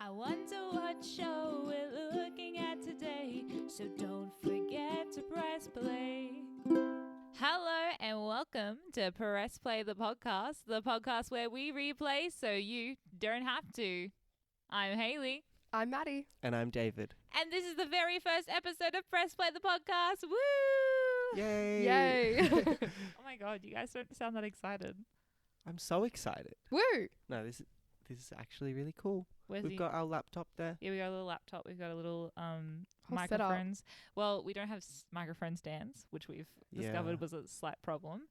I wonder what show we're looking at today, so don't forget to press play. Hello and welcome to Press Play the podcast where we replay so you don't have to. I'm Haley. I'm Maddie. And I'm David. And this is the very first episode of Press Play the podcast. Woo! Yay! Yay. Oh my god, you guys don't sound that excited. I'm so excited. Woo! No, this is actually really cool. We've got our laptop there. Yeah, we got a little laptop. We've got a little Whole setup. microphones. Well, we don't have microphone stands, which we've discovered was a slight problem.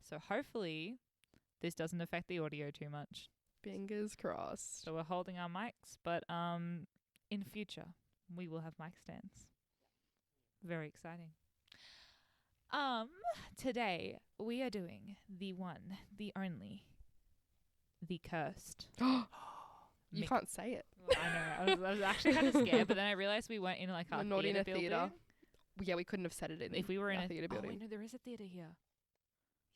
So hopefully this doesn't affect the audio too much. Fingers crossed. So we're holding our mics, but in future we will have mic stands. Very exciting. Today we are doing the one, the only, the cursed. You can't say it. Well, I know. I was actually kind of scared, but then I realized we weren't in like our We're not in a building. theatre. Yeah, we couldn't have said it in If we were in a a theatre building. Oh, wait, no, there is a theatre here.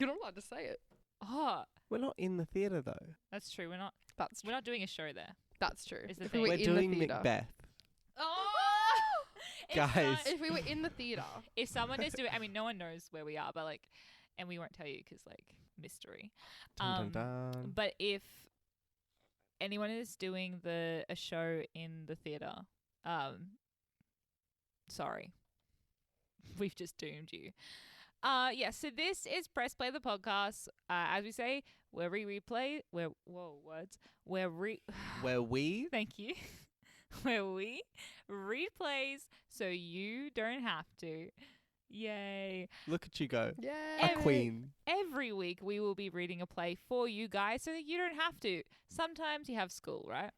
You're not allowed to say it. Oh, We're not in the theatre though. that's true. We're That's not doing a show there. That's true. Is the If thing. we were We're in doing the theatre. Macbeth. Oh, Guys. If we were in the theatre. If someone is doing, I mean, no one knows where we are, but like, and we won't tell you because like mystery. Dun, dun, dun. But if anyone is doing a show in the theatre, sorry, we've just doomed you. Yeah, so this is Press Play the podcast. As we say, where we replay, where we thank you, where we replays so you don't have to. Yay. Look at you go. Yeah. A queen. Every week we will be reading a play for you guys so that you don't have to. Sometimes you have school, right?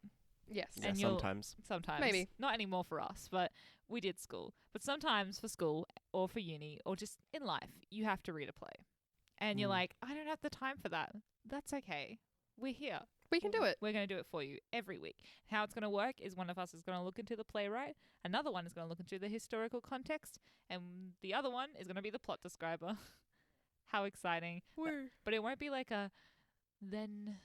Yes. Yeah, And you'll- sometimes. Sometimes. Maybe. Not anymore for us, but we did school. But sometimes for school or for uni or just in life, you have to read a play. And you're Mm. like, I don't have the time for that. That's okay. We're here. We can do it. We're going to do it for you every week. How it's going to work is one of us is going to look into the playwright, another one is going to look into the historical context, and the other one is going to be the plot describer. How exciting. Woo. But it won't be like a then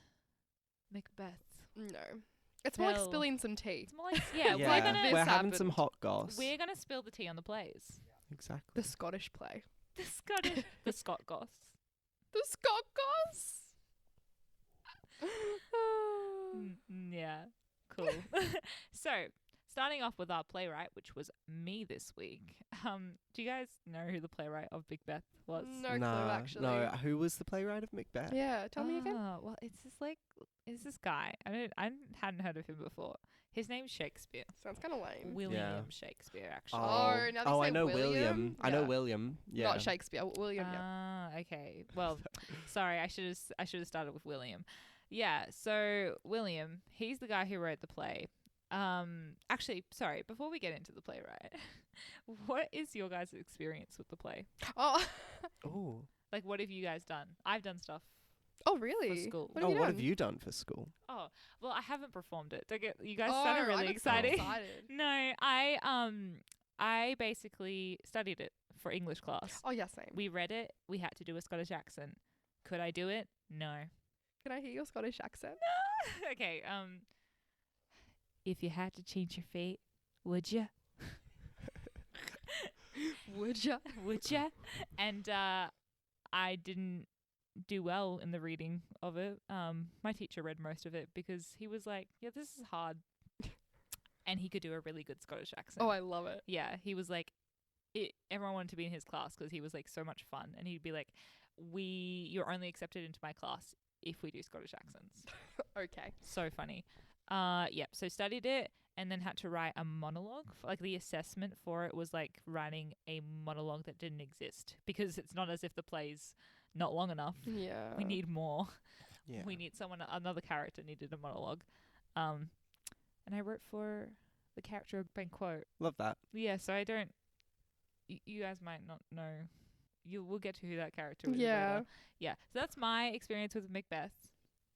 Macbeth. No. It's more like Hell. spilling some tea. It's more like, yeah, Yeah, we're going to This we're having happened. some hot goss. We're gonna spill the tea on the plays. Exactly. The Scottish play. The Scottish, the Scott Goss. The Scott Goss. Yeah, cool. So, starting off with our playwright, which was me this week. Do you guys know who the playwright of Macbeth was? No clue, actually. No, who was the playwright of Macbeth? Yeah, tell me again. Well, it's this guy. I hadn't heard of him before. His name's Shakespeare. Sounds kind of lame. William Shakespeare, actually. Oh, now they I say know William. I know Yeah. William. Yeah. Not Shakespeare. William, yeah. Ah, okay. Well, sorry, I should have started with William. Yeah, so William, he's the guy who wrote the play. Actually, sorry, before we get into the playwright, what is your guys' experience with the play? Oh. Oh. Like, what have you guys done? I've done stuff Oh, really? for school. What have you What done? have you done for school? Oh, well, I haven't performed it. You guys Oh, sounded I really got so excited. excited. No, I basically studied it for English class. Oh, yeah, same. We read it. We had to do a Scottish accent. Could I do it? No. Can I hear your Scottish accent? Okay. If you had to change your fate, would you? Would ya? Would you? And I didn't do well in the reading of it. My teacher read most of it because he was like, "Yeah, this is hard," and he could do a really good Scottish accent. Oh, I love it. Yeah, he was like, everyone wanted to be in his class because he was like so much fun, and he'd be like, "You're only accepted into my class if we do Scottish accents." Okay. So funny. Yeah, so studied it and then had to write a monologue. Like the assessment for it was like writing a monologue that didn't exist because it's not as if the play's not long enough. Yeah. We need more. Yeah. We need another character needed a monologue. And I wrote for the character of Banquo. Love that. Yeah, so I don't, you guys might not know. We'll get to who that character is Yeah. later. Yeah, so that's my experience with Macbeth.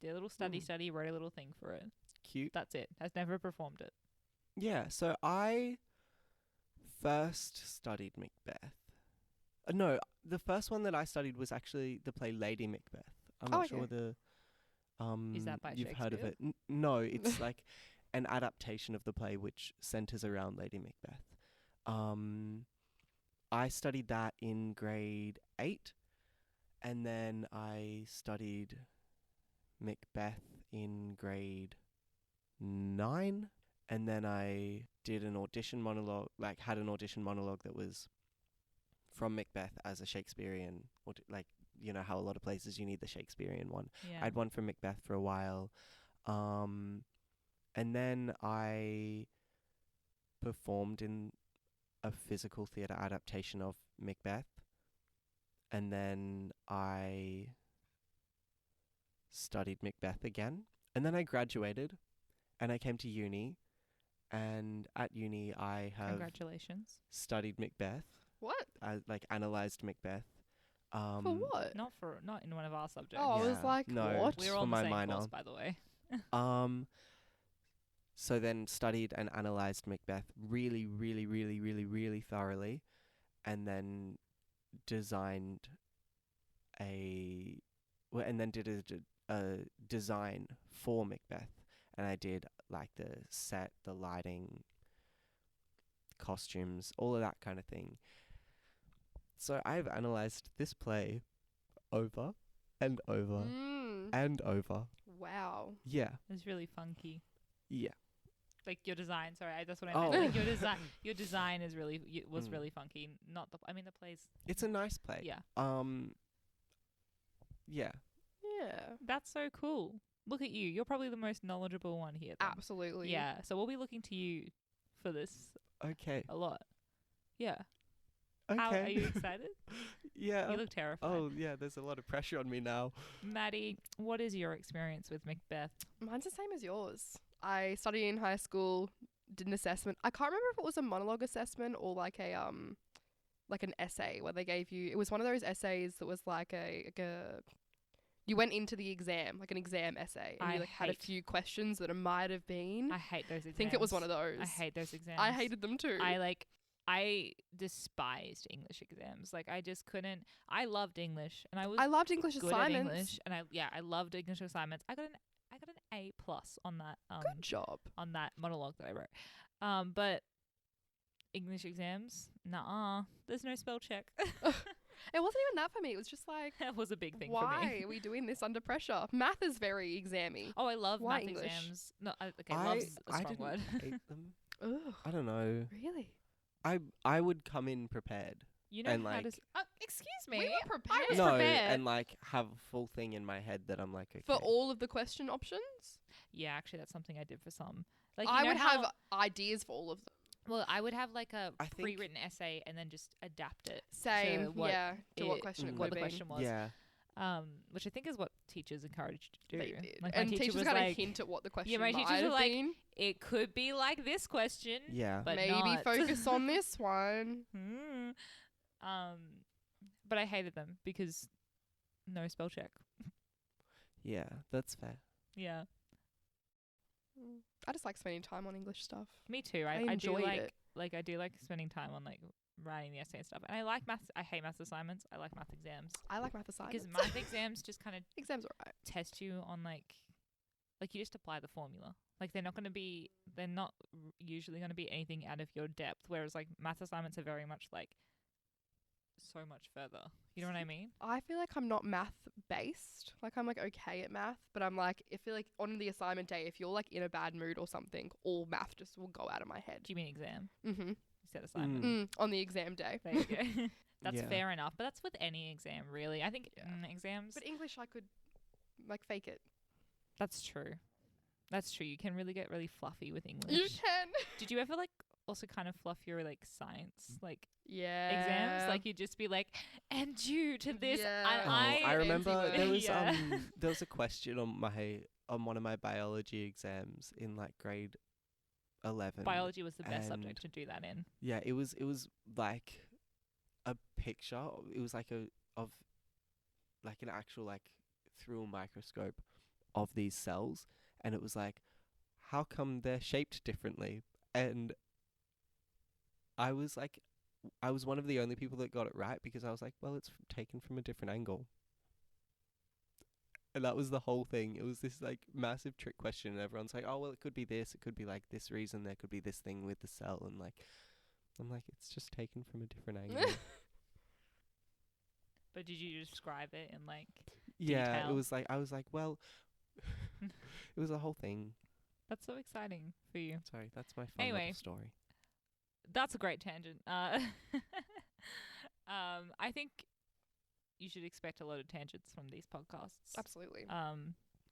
Did a little study, wrote a little thing for it. Cute. That's it. Has never performed it. Yeah, so I first studied Macbeth. No, the first one that I studied was actually the play Lady Macbeth. I'm not sure okay. whether Is that by you've heard of Shakespeare? it. No, it's like an adaptation of the play which centers around Lady Macbeth. I studied that in grade 8, and then I studied Macbeth in grade 9, and then I did an audition monologue, like had an audition monologue that was from Macbeth as a Shakespearean, you know how a lot of places you need the Shakespearean one. Yeah. I had one from Macbeth for a while. And then I performed in a physical theatre adaptation of Macbeth. And then I studied Macbeth again. And then I graduated and I came to uni. And at uni I have Congratulations. studied Macbeth. What? I analysed Macbeth. For what? Not in one of our subjects. Oh, I was Yeah, like, no. what? We're for all in the my same minor. course, by the way. So then studied and analysed Macbeth really, really, really, really, really thoroughly, and then designed and then did a design for Macbeth, and I did like the set, the lighting, costumes, all of that kind of thing. So I've analysed this play over and over and over. Wow. Yeah. It's really funky. Yeah. Like your design, sorry, that's what I Oh. meant. Like your design is was Mm. really funky. Not the the play's. It's a nice play. Yeah. Yeah. Yeah. That's so cool. Look at you. You're probably the most knowledgeable one here. Then. Absolutely. Yeah. So we'll be looking to you for this Okay. a lot. Yeah. Okay. How are you excited? Yeah. You look terrified. Oh, yeah, there's a lot of pressure on me now. Maddie, what is your experience with Macbeth? Mine's the same as yours. I studied in high school, did an assessment. I can't remember if it was a monologue assessment or like an essay where they gave you. It was one of those essays that was like you went into the exam, like an exam essay, and you had a few questions that it might have been. I hate those exams. I think it was one of those. I hate those exams. I hated them too. I despised English exams. Like I just couldn't. I loved English, and I loved English good assignments. at English, and I loved English assignments. I got an A+ on that. Good job. On that monologue that I wrote. But English exams, nah. There's no spell check. It wasn't even that for me. It was just like, That was a big thing for me. why are we doing this under pressure? Math is very exammy. Oh, I love Why math English? exams. No, love's a I strong didn't word. hate them. Ugh. I don't know. Really? I would come in prepared. You know And, how to. like- Excuse me. We were prepared. I was No, prepared. and like have a full thing in my head that I'm like, okay. For all of the question options? Yeah, actually, that's something I did for some. Like I you know would how, have ideas for all of them. Well, I would have like a I think- pre-written essay and then just adapt it. Same, to what yeah, to what it- question it Mm. what could the be. question was. Yeah. Which I think is what teachers encourage you to do. They did. Like my And teacher teachers was kind of like, hint at what the question my might teachers were have like, been. it could be like this question, Yeah. but Maybe not. focus on this one. But I hated them because no spell check. Yeah, that's fair. Yeah, I just like spending time on English stuff. me too. I do enjoyed like it. I do like spending time on like writing the essay and stuff. And I like maths. I hate maths assignments. I like math exams I like math assignments. because math exams just kind of Exams are right. test you on like you just apply the formula. Like they're not usually going to be anything out of your depth. Whereas like math assignments are very much like so much further. You know what I mean? I feel like I'm not math based. Like I'm like okay at math, but I'm like I feel like on the assignment day, if you're like in a bad mood or something, all math just will go out of my head. Do you mean exam? Mm-hmm. You said assignment. On the exam day. There you go. That's Yeah. fair enough. But that's with any exam, really. I think Yeah. exams. But English, I could like fake it. That's true. That's true. You can really get really fluffy with English. You can. Did you ever like also kind of fluff your like science like Yeah. exams? Like you'd just be like, and due to this, Yeah. and Oh, I I remember fancy there word. was Yeah. there was a question on one of my biology exams in like grade 11. Biology was the best and- subject to do that in. Yeah, it was like a picture. It was like of like an actual like through a microscope of these cells, and it was like, how come they're shaped differently? And I was one of the only people that got it right because I was like, well, it's taken from a different angle. And that was the whole thing. It was this like massive trick question, and everyone's like, "Oh well, it could be this. It could be like this reason. There could be this thing with the cell." And like, I'm like, it's just taken from a different angle. But did you describe it in like Yeah, detail? it was like I was like, well, it was a whole thing. That's so exciting for you. Sorry, that's my fun Anyway. little story. That's a great tangent. I think you should expect a lot of tangents from these podcasts. Absolutely. Get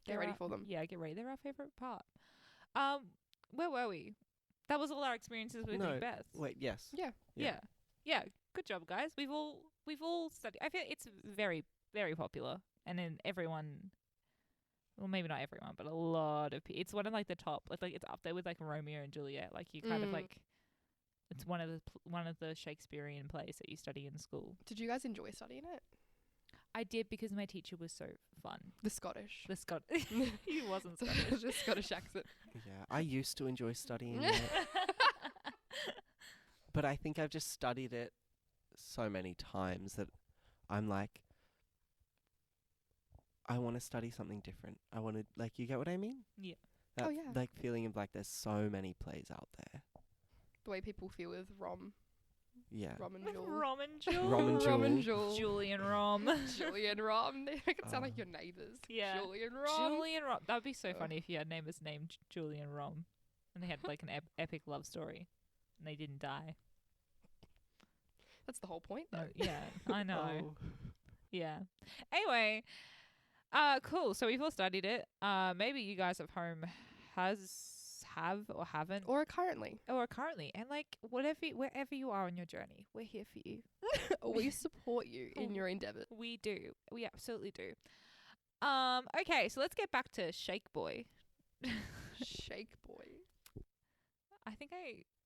They're ready our- for them. Yeah, get ready. They're our favorite part. Where were we? That was all our experiences with No, Macbeth. Wait, yes. Yeah. Yeah. Good job, guys. We've all studied. I feel it's very, very popular, and then everyone. Well, maybe not everyone, but a lot of people. It's one of like the top. Like it's up there with like Romeo and Juliet. Like you kind of like. It's one of the Shakespearean plays that you study in school. Did you guys enjoy studying it? I did because my teacher was so fun. The Scottish. The he wasn't Scottish. The Scottish accent. Yeah, I used to enjoy studying it, but I think I've just studied it so many times that I'm like, I want to study something different. I want to, like, you get what I mean? Yeah. That, Oh, yeah. Like, feeling of, like, there's so many plays out there. The way people feel with Rom Yeah. and Jewel. Rom and Jewel. Rom and Jewel. Julian Rom. Julian Rom. They make it sound like your neighbours. Yeah. Julian Rom. Julian Rom. That would be so Oh. funny if you had neighbours named Julian Rom. And they had like an epic love story. And they didn't die. That's the whole point, No, though. yeah, I know. Oh. Yeah. Anyway, cool. So we've all studied it. Maybe you guys at home have or haven't Or currently. or currently, and like wherever you are on your journey, we're here for you. We support you in your endeavours. We do. We absolutely do. Okay, so let's get back to Shake Boy. Shake boy. I think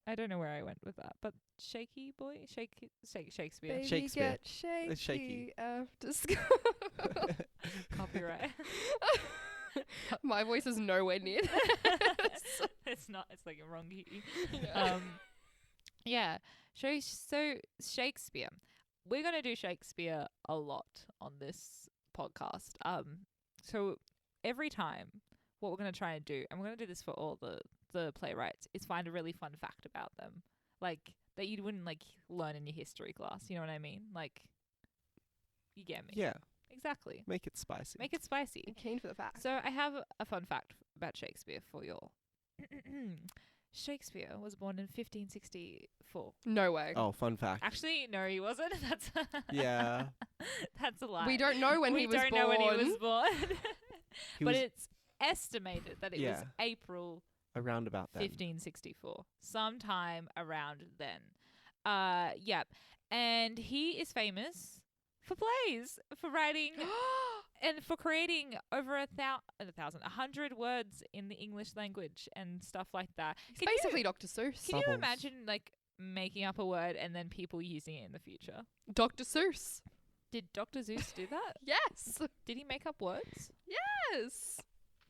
I don't know where I went with that, but Shaky Boy, Shakespeare. Baby Shakespeare. get shaky, It's shaky. after school. Copyright. My voice is nowhere near that. It's not. It's like a wrong key. Yeah. Yeah. So Shakespeare. We're gonna do Shakespeare a lot on this podcast. So every time, what we're gonna try and do, and we're gonna do this for all the playwrights, is find a really fun fact about them, like that you wouldn't like learn in your history class. You know what I mean? Like, you get me? Yeah. Exactly. Make it spicy. Make it spicy. I'm keen for the facts. So I have a fun fact about Shakespeare for you all. Shakespeare was born in 1564. No way. Oh, fun fact. Actually, no, he wasn't. That's Yeah. that's a lie. We don't know when we he was don't born. know when he was born. He But was it's estimated that it was Yeah. April around about then. 1564, sometime around then. Yep. And he is famous for plays, for writing and for creating over 100 words in the English language and stuff like that. He's Can basically Dr. Seuss. Can you Bubbles. imagine like making up a word and then people using it in the future? Dr. Seuss. Did Dr. Zeus do that? Yes. Did he make up words? Yes.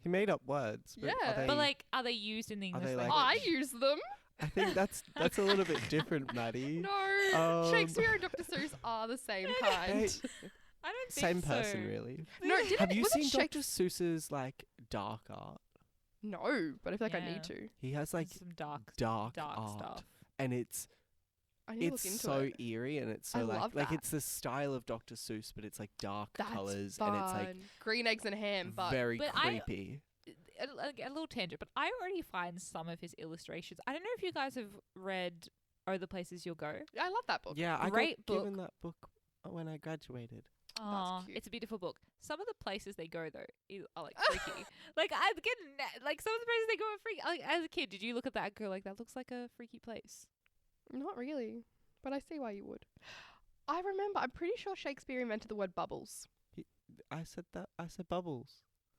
He made up words. But Yeah. Are they, But like, are they used in the Are English they, like- language? I use them. I think that's a little bit different, Maddie. No. Shakespeare and Dr. Seuss are the same kind. I don't think Same person, so. really. No, Have you was it seen Shake- Dr. Seuss's like dark art? No, but I feel like I Yeah. need to. He has like Some dark dark art, stuff. and it's I need to look into so it. eerie, and it's I so love like that. it's the style of Dr. Seuss, but it's like dark That's colors, fun. and it's like green eggs and ham, but very But I- creepy. A little tangent, but I already find some of his illustrations. I don't know if you guys have read "Oh, the Places You'll Go." I love that book. Yeah, I Great got given that book when I graduated. Oh, cute. it's a beautiful book. Some of the places they go though are like freaky. Like I get like some of the places they go are freaky. Like as a kid, did you look at that and go like that looks like a freaky place? Not really, but I see why you would. I remember. I'm pretty sure Shakespeare invented the word bubbles. I said bubbles.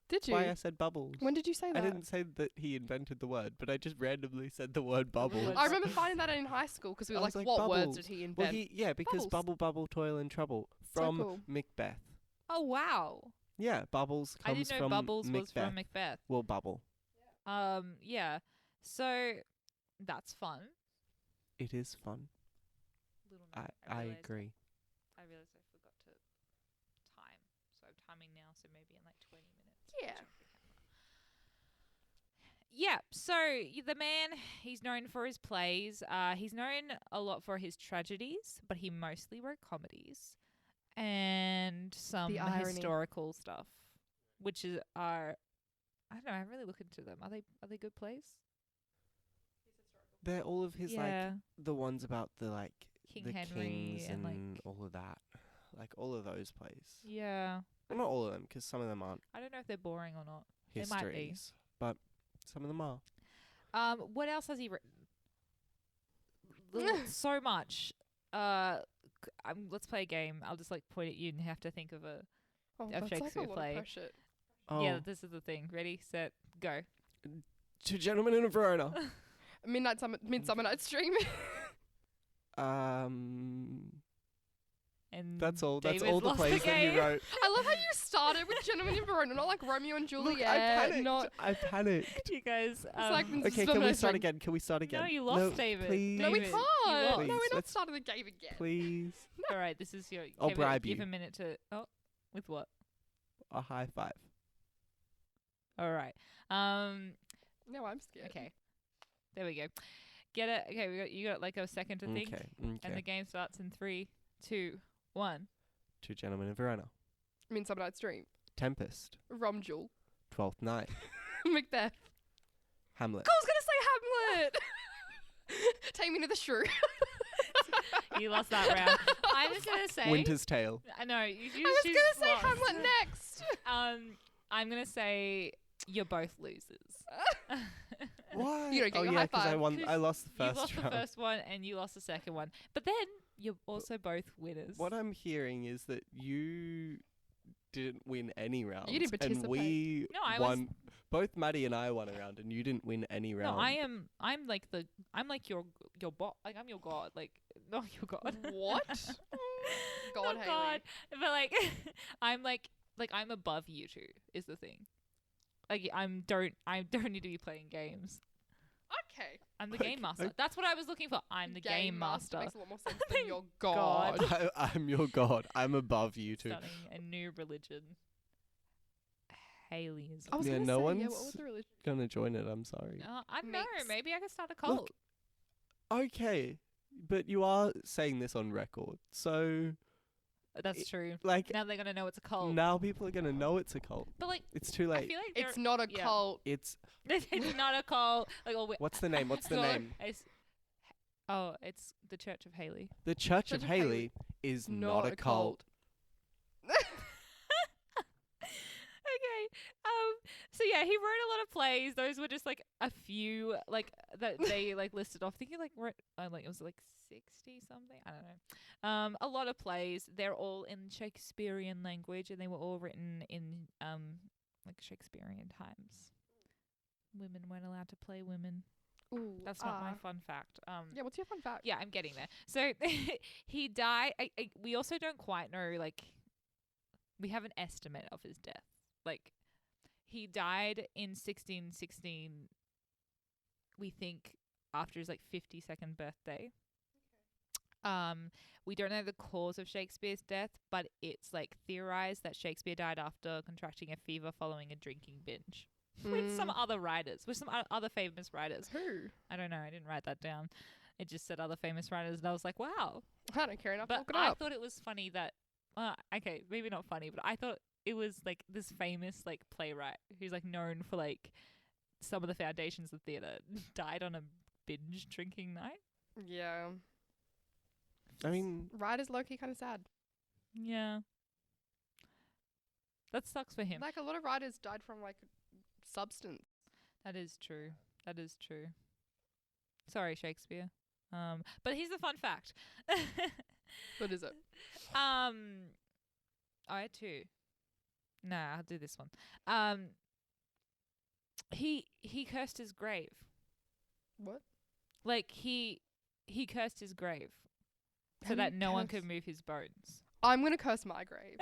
Did you? Why I said bubbles. When did you say that? I didn't say that he invented the word, but I just randomly said the word bubbles. I remember finding that in high school because we were I was like, like, what words bubbles. did he Well, invent? because Bubbles. bubble, bubble, toil and trouble So from cool. Macbeth. Oh wow! Yeah, bubbles I comes didn't know from Bubbles Macbeth. was from Macbeth. Well, bubble. Yeah. So that's fun. It is fun. Little I note, agree. I realized I forgot to time. So I have timing now, so maybe in like 20 minutes. Yeah. Check the camera. Yeah, so the man, he's known for his plays. He's known a lot for his tragedies, but he mostly wrote comedies and some The irony. historical stuff, which is I don't know. I haven't really looked into them. Are they good plays? They're all of his Yeah, the ones about the King the Henry kings and, like, all of that, like all of those plays. yeah. Well, not all of them, because some of them aren't I don't know if they're boring or not. They might be. histories, but some of them are. What else has he written? So much. Let's play a game. I'll just like point at you and have to think of a. Oh, Of that's like a Shakespeare lot play. of pressure. Oh, Yeah, this is the thing. Ready, set, go. Two Gentlemen in a Verona. Midsummer Night's Dream. And That's all. That's David's all the lost plays that game. he wrote. I love how you started with Gentlemen in Verona, not like Romeo and Juliet. Look, I panicked. Not I panicked. You guys. like Okay, can we start again? Can we start again? No, you lost, David. Please. no, we David, can't. you lost. No, we're not Let's- starting the game again. Please. All right, this is your. I'll give bribe Give you. a minute to. Oh, with what? A high five. All right. No, I'm scared. Okay. There we go. Get it. Okay, you got like a second to think, Okay. and the game starts in 3, 2, 1. Two Gentlemen in Verona. Midsummer Night's Dream. Tempest. Romjul. Twelfth Night. Macbeth. Hamlet. I was gonna say Hamlet. Take me to the shrew. You lost that round. I'm just gonna say. Winter's Tale. I know. You I was choose gonna say lost. Hamlet next. I'm gonna say you're both losers. Why? You don't get oh your yeah, high 'cause I five. won. 'Cause I lost the You first lost round. the first one and you lost the second one. But then you're also both winners. What I'm hearing is that you didn't win any rounds. didn't And participate. we No, I won. Both Maddie and I won a round, and you didn't win any round. No, I'm like your bot. Like I'm your god. Like not your god. What? God, Not Hayley. god. But like I'm like I'm above you two is the thing. Like I don't need to be playing games. Okay. I'm the Okay, game master. okay. That's what I was looking for. I'm the game master. Makes a lot more sense Than than your God. god. I'm your god. I'm above you two. Starting a new religion. Haleyism. I was Yeah, gonna no say, one's- what was the religion? Gonna join it. I'm sorry. I don't know. Mix. Maybe I could start a cult. Okay, but you are saying this on record, so That's true. like Now they're gonna know it's a cult. now people are gonna know it's a cult. But like, It's too I late. feel like It's not a yeah. cult. It's it's not a cult. Like, what's the name? What's the So, name? It's the Church of Haley. The Church Church of of Haley Haley is not a cult. Okay. So yeah, he wrote a lot of plays. Those were just like a few like that they like listed off. I think he like wrote like it was like 60 something. I don't know. A lot of plays. They're all in Shakespearean language, and they were all written in like Shakespearean times. Women weren't allowed to play women. Ooh, That's not my fun fact. Yeah, what's your fun fact? Yeah, I'm getting there. So he died. We also don't quite know, like, we have an estimate of his death. Like, he died in 1616, we think, after his, like, 52nd birthday. We don't know the cause of Shakespeare's death, but it's, like, theorized that Shakespeare died after contracting a fever following a drinking binge. With some other writers, with some other famous writers. Who? I don't know. I didn't write that down. It just said other famous writers, and I was like, wow. I don't care enough to But look it I up. thought it was funny that, okay, maybe not funny, but I thought it was like this famous like playwright who's like known for like some of the foundations of theatre died on a binge drinking night. Yeah. I mean, Writer's low-key kind of sad. Yeah. That sucks for him. Like, a lot of writers died from, like, substance. That is true. That is true. Sorry, Shakespeare. But here's the fun fact. What is it? I had two. Nah, I'll do this one. He cursed his grave. What? Like he cursed his grave so How do that you no one curse- could move his bones. I'm going to curse my grave.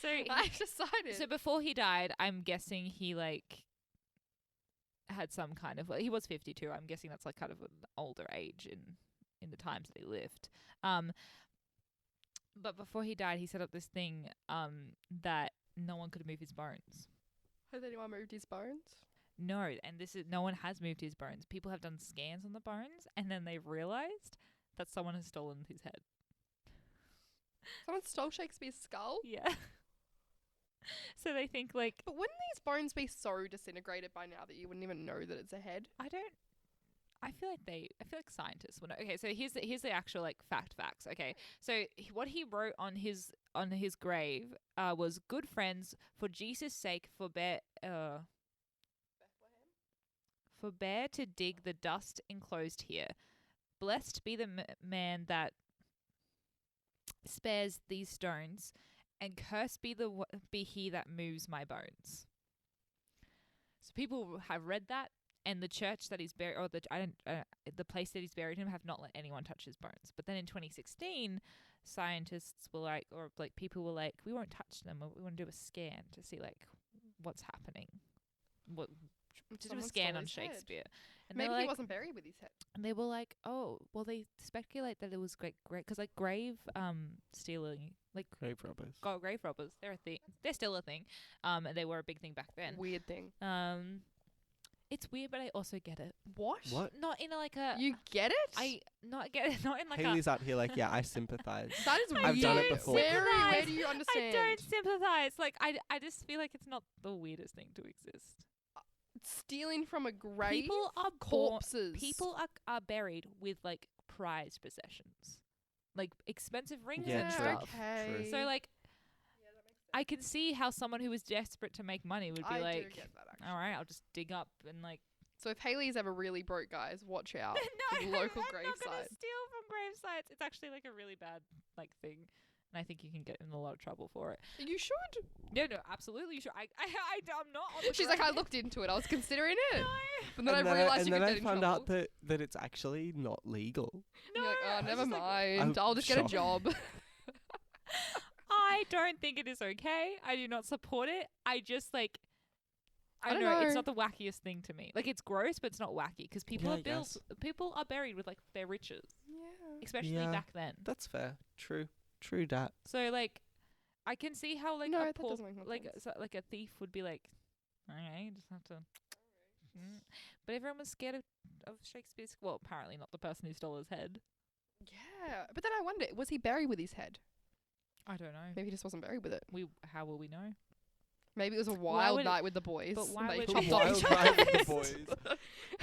So I've decided. so before he died, I'm guessing he like had some kind of he was 52. I'm guessing that's like kind of an older age in the times that he lived. But before he died, he set up this thing that no one could move his bones. Has anyone moved his bones? No, and no one has moved his bones. People have done scans on the bones, and then they've realized that someone has stolen his head. Someone stole Shakespeare's skull? Yeah. So they think like, But wouldn't these bones be so disintegrated by now that you wouldn't even know that it's a head? I feel like scientists would know. Okay, so here's the actual like facts. Okay, so what he wrote on his grave was good friends for Jesus' sake forbear to dig the dust enclosed here. Blessed be the man that spares these stones, and cursed be be he that moves my bones. So people have read that, and the church that he's buried, or the place that he's buried him, have not let anyone touch his bones. But then in 2016, scientists were like, or like people were like, we won't touch them. We want to do a scan to see like what's happening. To do a scan on Shakespeare. And Maybe like, he wasn't buried with his head. and they were like, oh, well, they speculate that it was great, because like grave stealing, like Grave robbers. grave robbers, they're a thing. They're still a thing. And they were a big thing back then. Weird thing. It's weird, but I also get it. What? Not in like a. You get it? Not get it. Not in like Haley's out here like, yeah, I sympathize. That is I weird. I've done it before. Where do you understand? I don't sympathize. Like I just feel like it's not the weirdest thing to exist. Stealing from a grave? People are corpses. People are buried with like prized possessions, like expensive rings Yeah, and true. stuff. Okay. So like, I can see how someone who was desperate to make money would be I do like, get that, actually. all right, I'll just dig up and like. So if Haley's ever really broke, guys, watch out. No, for the local I'm grave not gonna site. steal from grave sites. It's actually like a really bad like thing, and I think you can get in a lot of trouble for it. You should. No, absolutely, you should. I'm not. On the She's like, I grave. looked into it. I was considering it. No. But then I realised you could get in found trouble. out that it's actually not legal. You're like, I oh, was never just like, mind. I'm I'll just get a shocked. job. I don't think it is okay. I do not support it. I just like. I don't know it's know. not the wackiest thing to me. Like it's gross, but it's not wacky because people Yeah, are I guess. people are buried with like their riches, Yeah. especially Yeah. back then. That's fair. True dat. So like, I can see how like No, a that poor, doesn't make no like sense. like a thief would be like, okay, you just have to. But everyone was scared of Shakespeare's. Well, apparently not the person who stole his head. Yeah. But then I wonder, was he buried with his head? I don't know. Maybe he just wasn't buried with it. How will we know? Maybe it was a Why wild would- night with the boys. but why and they would chopped you- off Wild each night with the other's- boys.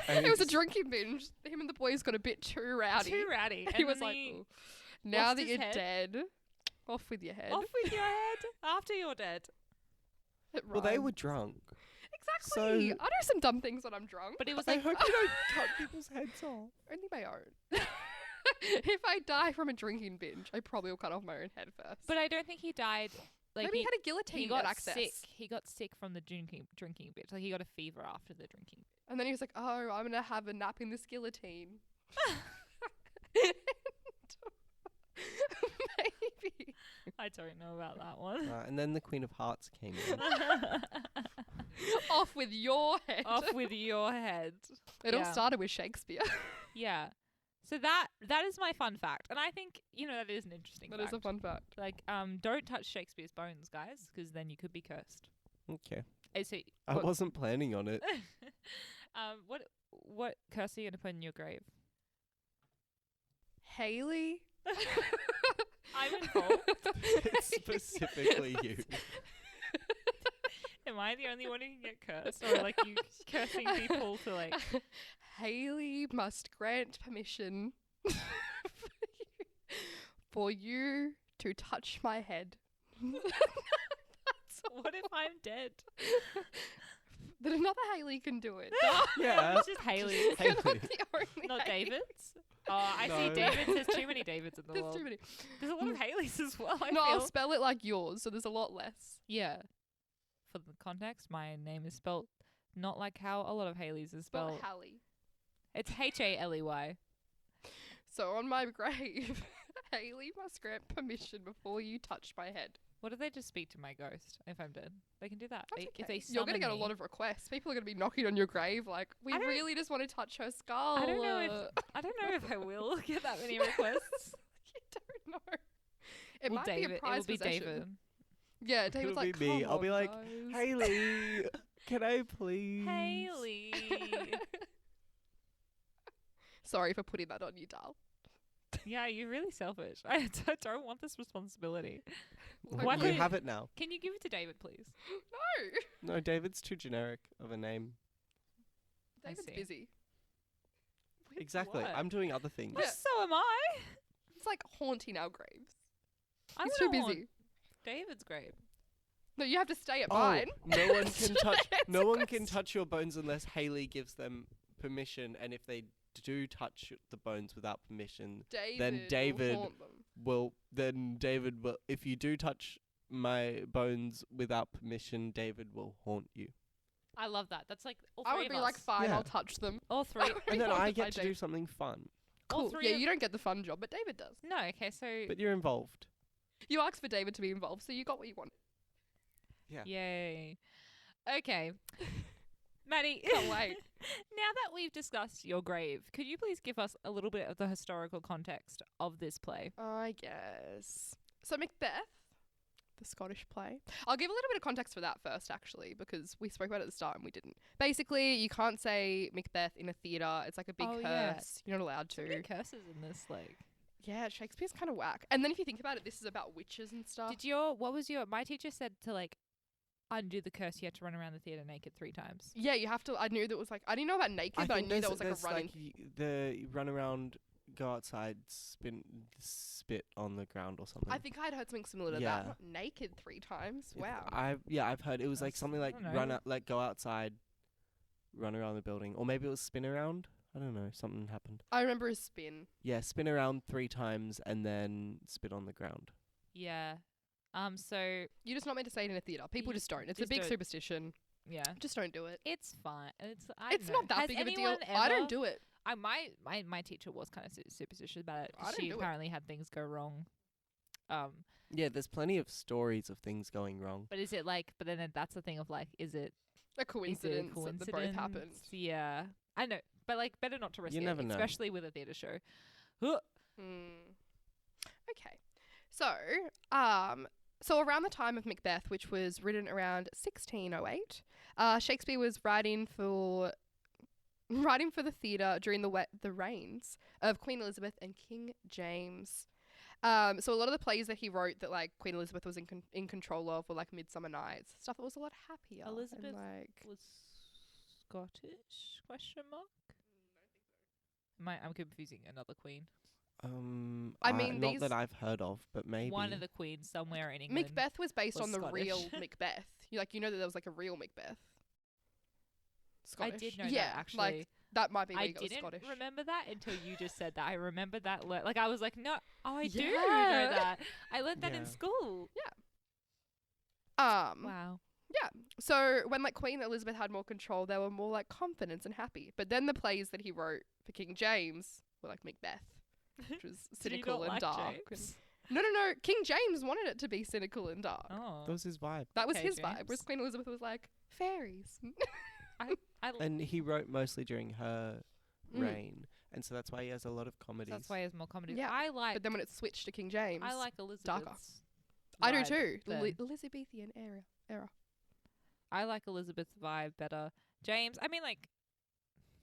And It was a it's- drinking binge. Him and the boys got a bit too rowdy. Too rowdy. He And was then like, he "Ooh, now lost that his you're head." dead, off with your head. off with your head after you're dead. It Well, they rhymed. were drunk. Exactly. So- I do some dumb things when I'm drunk. But it was I like, hope you don't cut people's heads off. Only my own. If I die from a drinking binge, I probably will cut off my own head first. but I don't think he died. Like Maybe he had a guillotine he got at access. sick. He got sick from the drinking bit. Like he got a fever after the drinking. And then he was like, oh, I'm going to have a nap in this guillotine. Maybe. I don't know about that one. And then the Queen of Hearts came in. Off with your head. Off with your head. It all Yeah. started with Shakespeare. Yeah. So that is my fun fact, and I think that is an interesting. That fact. is a fun fact. Like, don't touch Shakespeare's bones, guys, because then you could be cursed. Okay. So, I wasn't planning on it. what curse are you gonna put in your grave? Haley? I'm involved. It's specifically you. Am I the only one who can get cursed, or like you cursing people to like? Haley must grant permission for you to touch my head. What if I'm dead? That another Haley can do it. Yeah. It's just Haley, You're not Haley. the only not Haley. David's. Oh, I see No. David's. There's too many Davids in the There's world. too many. There's a lot of Haleys as well. I No, feel. I'll spell it like yours, so there's a lot less. Yeah. For the context, my name is spelt not like how a lot of Haleys is Spell spelled. Haley. It's Haley. So on my grave, Haley must grant permission before you touch my head. What if they just speak to my ghost if I'm dead? They can do that. That's If they okay. You're summon get a me. lot of requests. People are gonna be knocking on your grave like, we I don't- really just want to touch her skull. I don't know if I will get that many requests. You don't know. It might be a It prize will be possession. David. Yeah, David's It'll like, be me. "Come I'll be on, like, guys." Hayley, can I please? Haley. Sorry for putting that on you, Dal. Yeah, you're really selfish. I don't want this responsibility. Like, Why You couldn't- have it now. Can you give it to David, please? No, No, David's too generic of a name. I David's see. busy. Exactly. What? I'm doing other things. Yeah. So am I. It's like haunting our graves. I He's too wouldn't want busy. David's grave. No, you have to stay at Oh, mine. no one can touch. Answer No one question. can touch your bones unless Hayley gives them permission. And if they do touch the bones without permission, David will haunt them. David will. If you do touch my bones without permission, David will haunt you. I love that. That's like all I three would of be us. like, fine, Yeah. I'll touch them. all three. And then I Haunted by get to do David. something fun. all Cool. three Yeah, of- you don't get the fun job, but David does. No, okay, so But you're involved. You asked for David to be involved, so you got what you wanted. Yeah. yay. Okay. Maddie, Can't wait. now that we've discussed your grave, could you please give us a little bit of the historical context of this play? I guess. So Macbeth, the Scottish play. I'll give a little bit of context for that first, actually, because we spoke about it at the start and we didn't. Basically, you can't say Macbeth in a theatre. It's like a big Oh, curse. yeah. You're not allowed So to. many curses in this, like. Yeah, Shakespeare's kind of whack. And then if you think about it, this is about witches and stuff. My teacher said to like undo the curse, you had to run around the theatre naked 3 times. Yeah, you have to. I knew that was like, I didn't know about naked, but I knew that was like a running. the run around, go outside, spit on the ground or something. I think I'd heard something similar to Yeah. that. Not naked 3 times. Wow. I've heard it was like That's- something like I don't know. go outside, run around the building, or maybe it was spin around. I don't know. Something happened. I remember a spin. Yeah, spin around 3 times and then spit on the ground. Yeah. So You're just not meant to say it in a theatre. People You just don't. It's a just big don't. superstition. yeah, Just don't do it. it's fine. It's It's not that big of a deal. I don't do it. My teacher was kind of superstitious about it. I don't She do it. apparently had things go wrong. Yeah, there's plenty of stories of things going wrong. But is it like? But then that's the thing of like, is it A is it coincidence, a coincidence? that both happened. Yeah, I know, but like better not to risk You it, never know. especially with a theatre show. Okay. So around the time of Macbeth, which was written around 1608, Shakespeare was writing for the theatre during the reigns of Queen Elizabeth and King James. So a lot of the plays that he wrote that like Queen Elizabeth was in control of were like Midsummer Nights, stuff that was a lot happier. and, Elizabeth like was Scottish? Question mark. I'm confusing another queen. I mean, not these- that I've heard of, but maybe One of the queens somewhere in England. Macbeth was based was on the real Scottish. Macbeth. You know that there was like a real Macbeth. I Scottish. did know yeah, that actually. Like that might be where I you got didn't Scottish. remember that until you just said that. I remember that. Like I was like, no, I do know Yeah. that. I learned that in Yeah. school. Um, Wow. So when like Queen Elizabeth had more control, they were more like confident and happy. But then the plays that he wrote for King James were like Macbeth, which was Did you cynical not and like dark. James? No. King James wanted it to be cynical and dark. Oh. that was his vibe. That was okay, his vibe. Whereas James. Queen Elizabeth was like fairies. I And he wrote mostly during her Mm. reign, and so that's why he has a lot of comedies. that's why he has more comedy. Yeah, I like. But then when it switched to King James, I like darker. Elizabeth's. I do vibe too. then. Elizabethan era. I like Elizabeth's vibe better. James, I mean, like,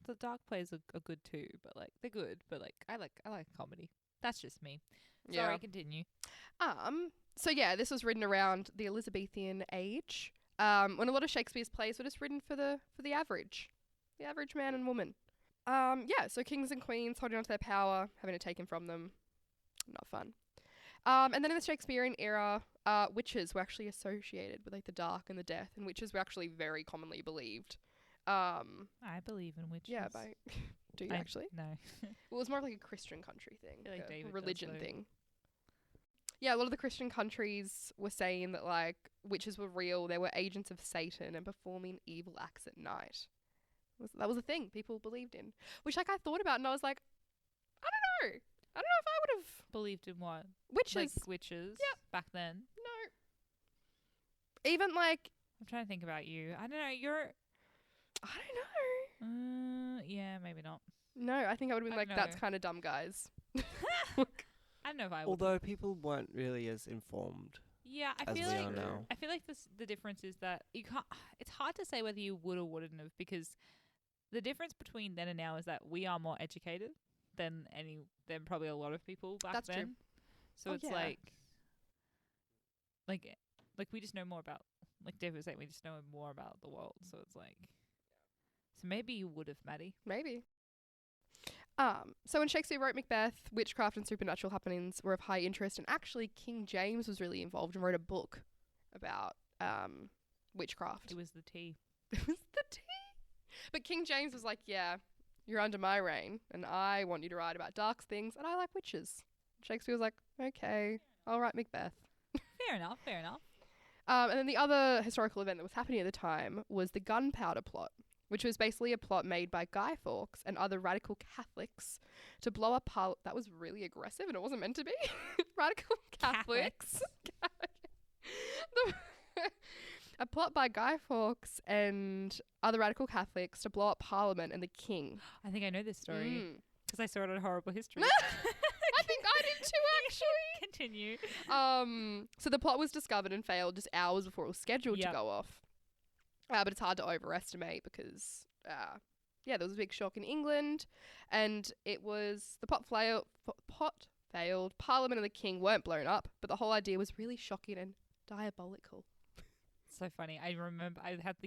the dark plays are good too, but like they're good. But like, I like comedy. That's just me. Sorry, continue. So yeah, this was written around the Elizabethan age, when a lot of Shakespeare's plays were just written for the average man and woman. Yeah, so kings and queens holding on to their power, having it taken from them, not fun. And then in the Shakespearean era, witches were actually associated with like the dark and the death, and witches were actually very commonly believed. I believe in witches. Yeah, do you actually? No. Well, it was more of like a Christian country thing, feel like a David does, religion though. thing. Yeah, a lot of the Christian countries were saying that like witches were real. They were agents of Satan and performing evil acts at night. That was a thing people believed in, which like I thought about and I was like, I don't know if I would have Believed in what? witches. Like witches. Yep. Back then. No, even like I'm trying to think about you. I don't know. You're. I don't know. Yeah, maybe not. No, I think I would have been I like, that's know. kind of dumb, guys. I don't know if I would. Although people weren't really as informed Yeah, I as feel we like are now. I feel like the difference is that you can't. It's hard to say whether you would or wouldn't have, because the difference between then and now is that we are more educated than probably a lot of people back That's then. true. So Oh, it's yeah. like we just know more about, like David was saying, we just know more about the world. So it's like, so maybe you would have, Maddie. Maybe. So when Shakespeare wrote Macbeth, witchcraft and supernatural happenings were of high interest, and actually King James was really involved and wrote a book about witchcraft. It was the tea. It was the tea. But King James was like, yeah, you're under my reign, and I want you to write about dark things, and I like witches. Shakespeare was like, okay, I'll write Macbeth. Fair enough. Fair enough. And then the other historical event that was happening at the time was the Gunpowder Plot, which was basically a plot made by Guy Fawkes and other radical Catholics to blow up that was really aggressive and it wasn't meant to be. Radical Catholics. A plot by Guy Fawkes and other radical Catholics to blow up Parliament and the King. I think I know this story because I saw it on Horrible History. I think I did too, actually. Continue. So the plot was discovered and failed just hours before it was scheduled to go off. But it's hard to overestimate because, there was a big shock in England, and the plot failed. Parliament and the King weren't blown up, but the whole idea was really shocking and diabolical. So funny. I remember I have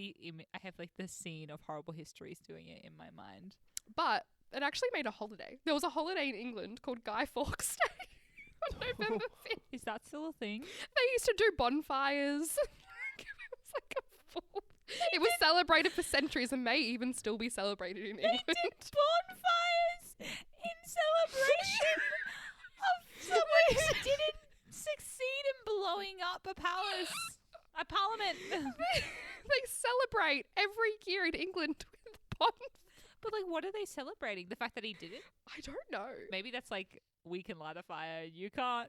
like the scene of Horrible Histories doing it in my mind. But it actually made a holiday. There was a holiday in England called Guy Fawkes Day on November 5th. Is that still a thing? They used to do bonfires. It was like a full... It was celebrated for centuries and may even still be celebrated in England. They did bonfires in celebration of someone who didn't succeed in blowing up a palace. A parliament. They celebrate every year in England with bonfires. But like, what are they celebrating? The fact that he did it? I don't know. Maybe that's like, we can light a fire, you can't.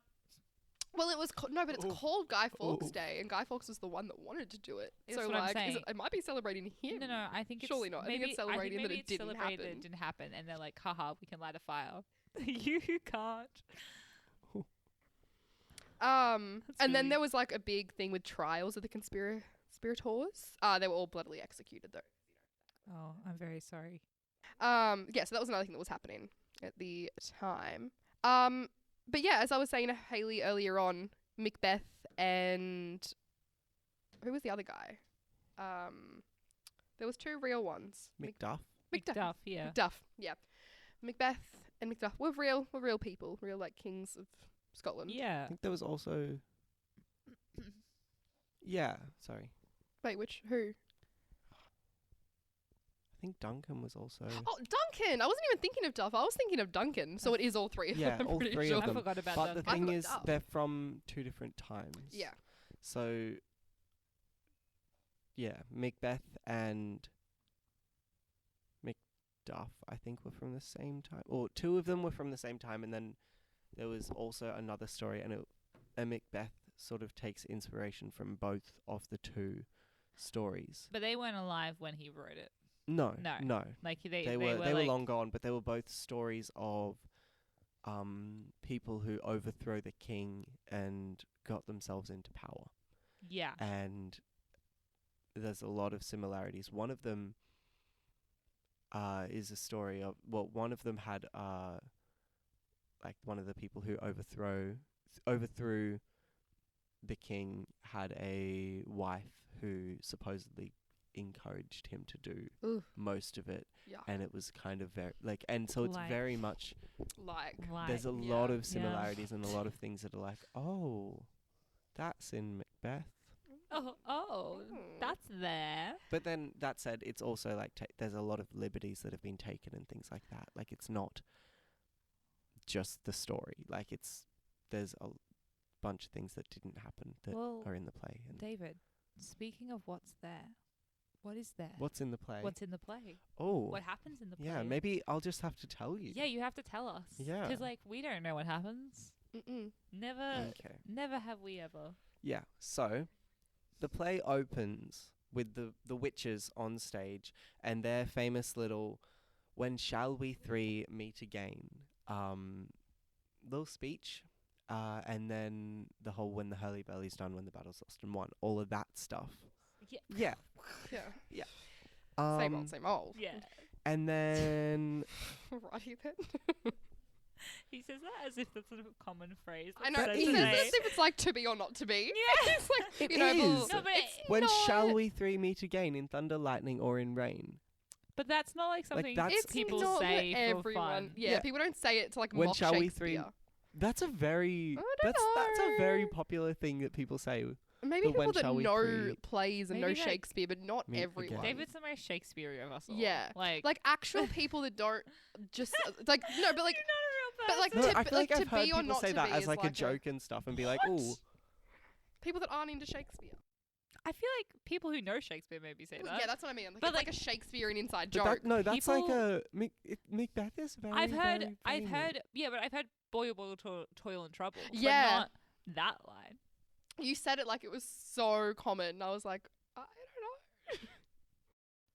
Well, it was but it's called Guy Fawkes Day, and Guy Fawkes was the one that wanted to do it. That's so what I'm like, saying. it might be celebrating him. No, I think it's surely not. I think it's celebrating that it didn't happen. That it didn't happen, and they're like, haha, we can light a fire. You can't. And then there was like a big thing with trials of the conspirators. They were all bloodily executed though. Oh, I'm very sorry. So that was another thing that was happening at the time. But yeah, as I was saying to Hayley earlier on, Macbeth and who was the other guy? There was two real ones. Macduff. Macduff, yeah. Macduff, yeah. Macbeth and Macduff were real people, real like kings of Scotland. Yeah. I think there was also... yeah, sorry. Wait, who? I think Duncan was also... Oh, Duncan! I wasn't even thinking of Duff. I was thinking of Duncan. So it is all three of them. Yeah, all pretty three sure. of them. I forgot about but Duncan. the thing forgot is, Duff. they're from two different times. Yeah. So, yeah, Macbeth and Macduff, I think, were from the same time. Or two of them were from the same time, and then there was also another story, and Macbeth sort of takes inspiration from both of the two stories. But they weren't alive when he wrote it. No. Like they They were like, long gone, but they were both stories of people who overthrow the king and got themselves into power. Yeah. And there's a lot of similarities. One of them is a story of, one of them had like one of the people who overthrew the king had a wife who supposedly encouraged him to do most of it. Yeah. And it was kind of very like, and so it's very much Like there's a lot of similarities and a lot of things that are like, oh, that's in Macbeth. That's there. But then that said, it's also like there's a lot of liberties that have been taken and things like that. Like it's not just the story. Like there's a bunch of things that didn't happen that are in the play. And David, speaking of what's there, what is there? what's in the play? What's in the play? Oh, What happens in the play? yeah. Maybe I'll just have to tell you. Yeah, you have to tell us. Yeah. Because like we don't know what happens. Mm-mm. Okay. Never have we ever. Yeah. So the play opens with the witches on stage and their famous little "When shall we three meet again?" little speech and then the whole when the hurly burly's done, when the battle's lost and won, all of that stuff. Yeah. Yeah. Yeah. Yeah. Same old. Yeah. And then Righty then. He says that as if that's a common phrase. I know. that's He said says today. it as if it's like to be or not to be. Yeah. It's like, It you know, is. No, but when not. shall we three meet again, in thunder, lightning, or in rain? but that's not like something that's- It's people not say for for everyone. fun. Yeah, Yeah. people don't say it to like When mock shall we Shakespeare. three- That's a very I don't that's a very know. popular thing that people say. Maybe the when people that shall we know three plays and know Maybe, like, Shakespeare, but not meet everyone. again. David's the most Shakespeare of us all. Yeah. Like actual people that don't just like no, but like you're not a real but, like, person. No, I to feel like to I've heard be or people not say to that be as is like a like a- joke and stuff, and be like, What? "Ooh, people that aren't into Shakespeare. I feel like people who know Shakespeare maybe say Well, that. yeah, that's what I mean. Like, But, it's like a like- Shakespearean inside but joke. that, that's like People- a Macbeth is very." I've heard, very I've famous. heard, yeah, but I've heard boil, boil, toil and trouble. Yeah. But not that line. You said it like it was so common. And I was like, I don't know.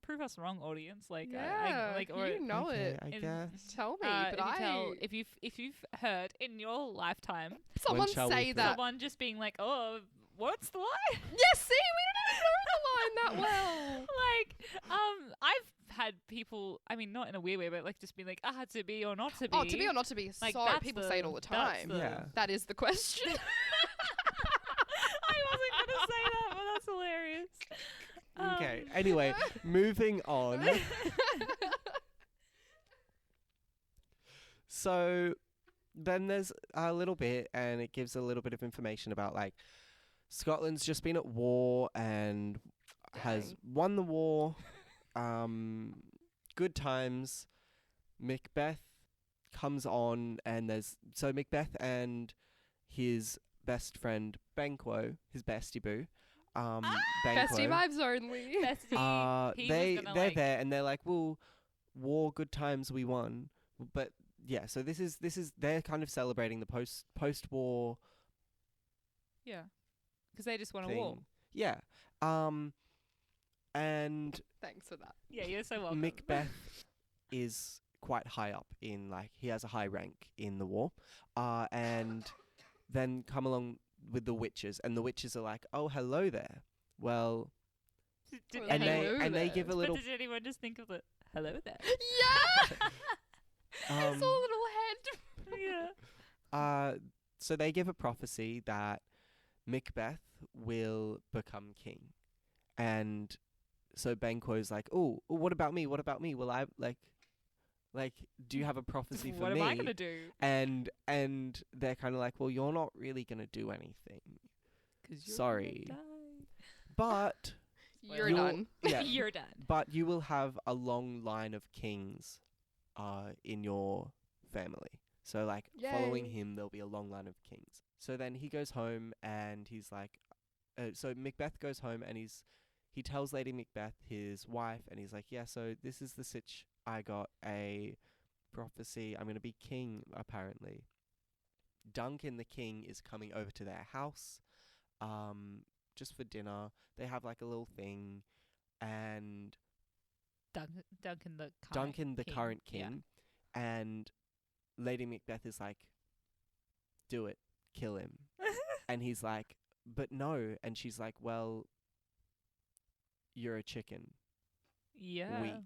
Prove us wrong, audience. Like, Yeah, like, or you know Okay, it. I in- guess. Tell me, but if you I tell, if you've heard in your lifetime someone shall we say three? that. someone just being like, oh, what's the line? Yeah, see, we don't even know the line that well. Like, I've had people, I mean, not in a weird way, but like just being like, to be or not to be. Oh, to be or not to be. Like, So that's people the- say it all the that's time. the- Yeah. That is the question. I wasn't gonna say that, but that's hilarious. Okay. Anyway, moving on. So then there's a little bit, and it gives a little bit of information about like Scotland's just been at war and has Dang. won the war. Good times. Macbeth comes on, and there's so Macbeth and his best friend Banquo, his bestie boo, Banquo. Bestie vibes only. Bestie, he they're was gonna, like, there, and they're like, well, war, good times, we won. But yeah, so this is they're kind of celebrating the post war yeah, because they just want a thing. war. Yeah. And Thanks for that. Yeah, you're so welcome. Macbeth is quite high up in, like, he has a high rank in the war. And then come along with the witches, and the witches are like, oh, hello there. Well, Did Well, and hello they there. give a but little did anyone just think of the hello there? Yeah. His um, little head. Yeah. so they give a prophecy that Macbeth will become king. And so Banquo's like, oh, what about me? What about me? Will I, like, do you have a prophecy for What me? am I gonna do? And they're kind of like, well, you're not really going to do anything. 'Cause you're Sorry. gonna die. But You're you'll- done. yeah, You're done. but you will have a long line of kings in your family. So, like, following Yay. him, there'll be a long line of kings. So then he goes home, and he's like, so Macbeth goes home, and he tells Lady Macbeth, his wife, and he's like, yeah, so this is the sitch. I got a prophecy. I'm going to be king, apparently. Duncan the king is coming over to their house just for dinner. They have, like, a little thing, and Duncan the current Duncan the king. current Yeah. king, and Lady Macbeth is like, do it, kill him. And he's like, but no. And she's like, well, you're a chicken, Yeah. weak,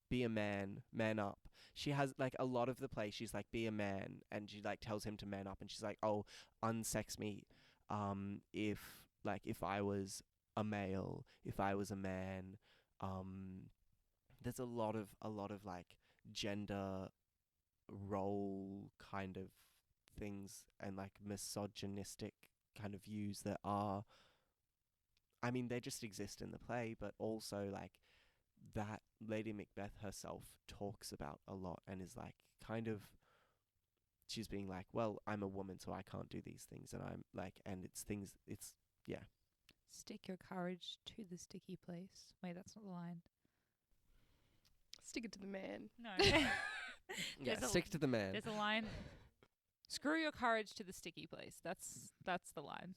be a man up. She has, like, a lot of the play, she's like, be a man, and she, like, tells him to man up, and she's like, oh, unsex me, if I was a male, if I was a man. There's a lot of like gender role kind of things, and like misogynistic kind of views that are, I mean, they just exist in the play, but also like that Lady Macbeth herself talks about a lot, and is like kind of, she's being like, well, I'm a woman, so I can't do these things, and I'm like, and it's yeah. Stick your courage to the sticky place. Wait, that's not the line. Stick it to the man. No. Yeah, There's a- stick to the man. There's a line. Screw your courage to the sticky place. That's the line.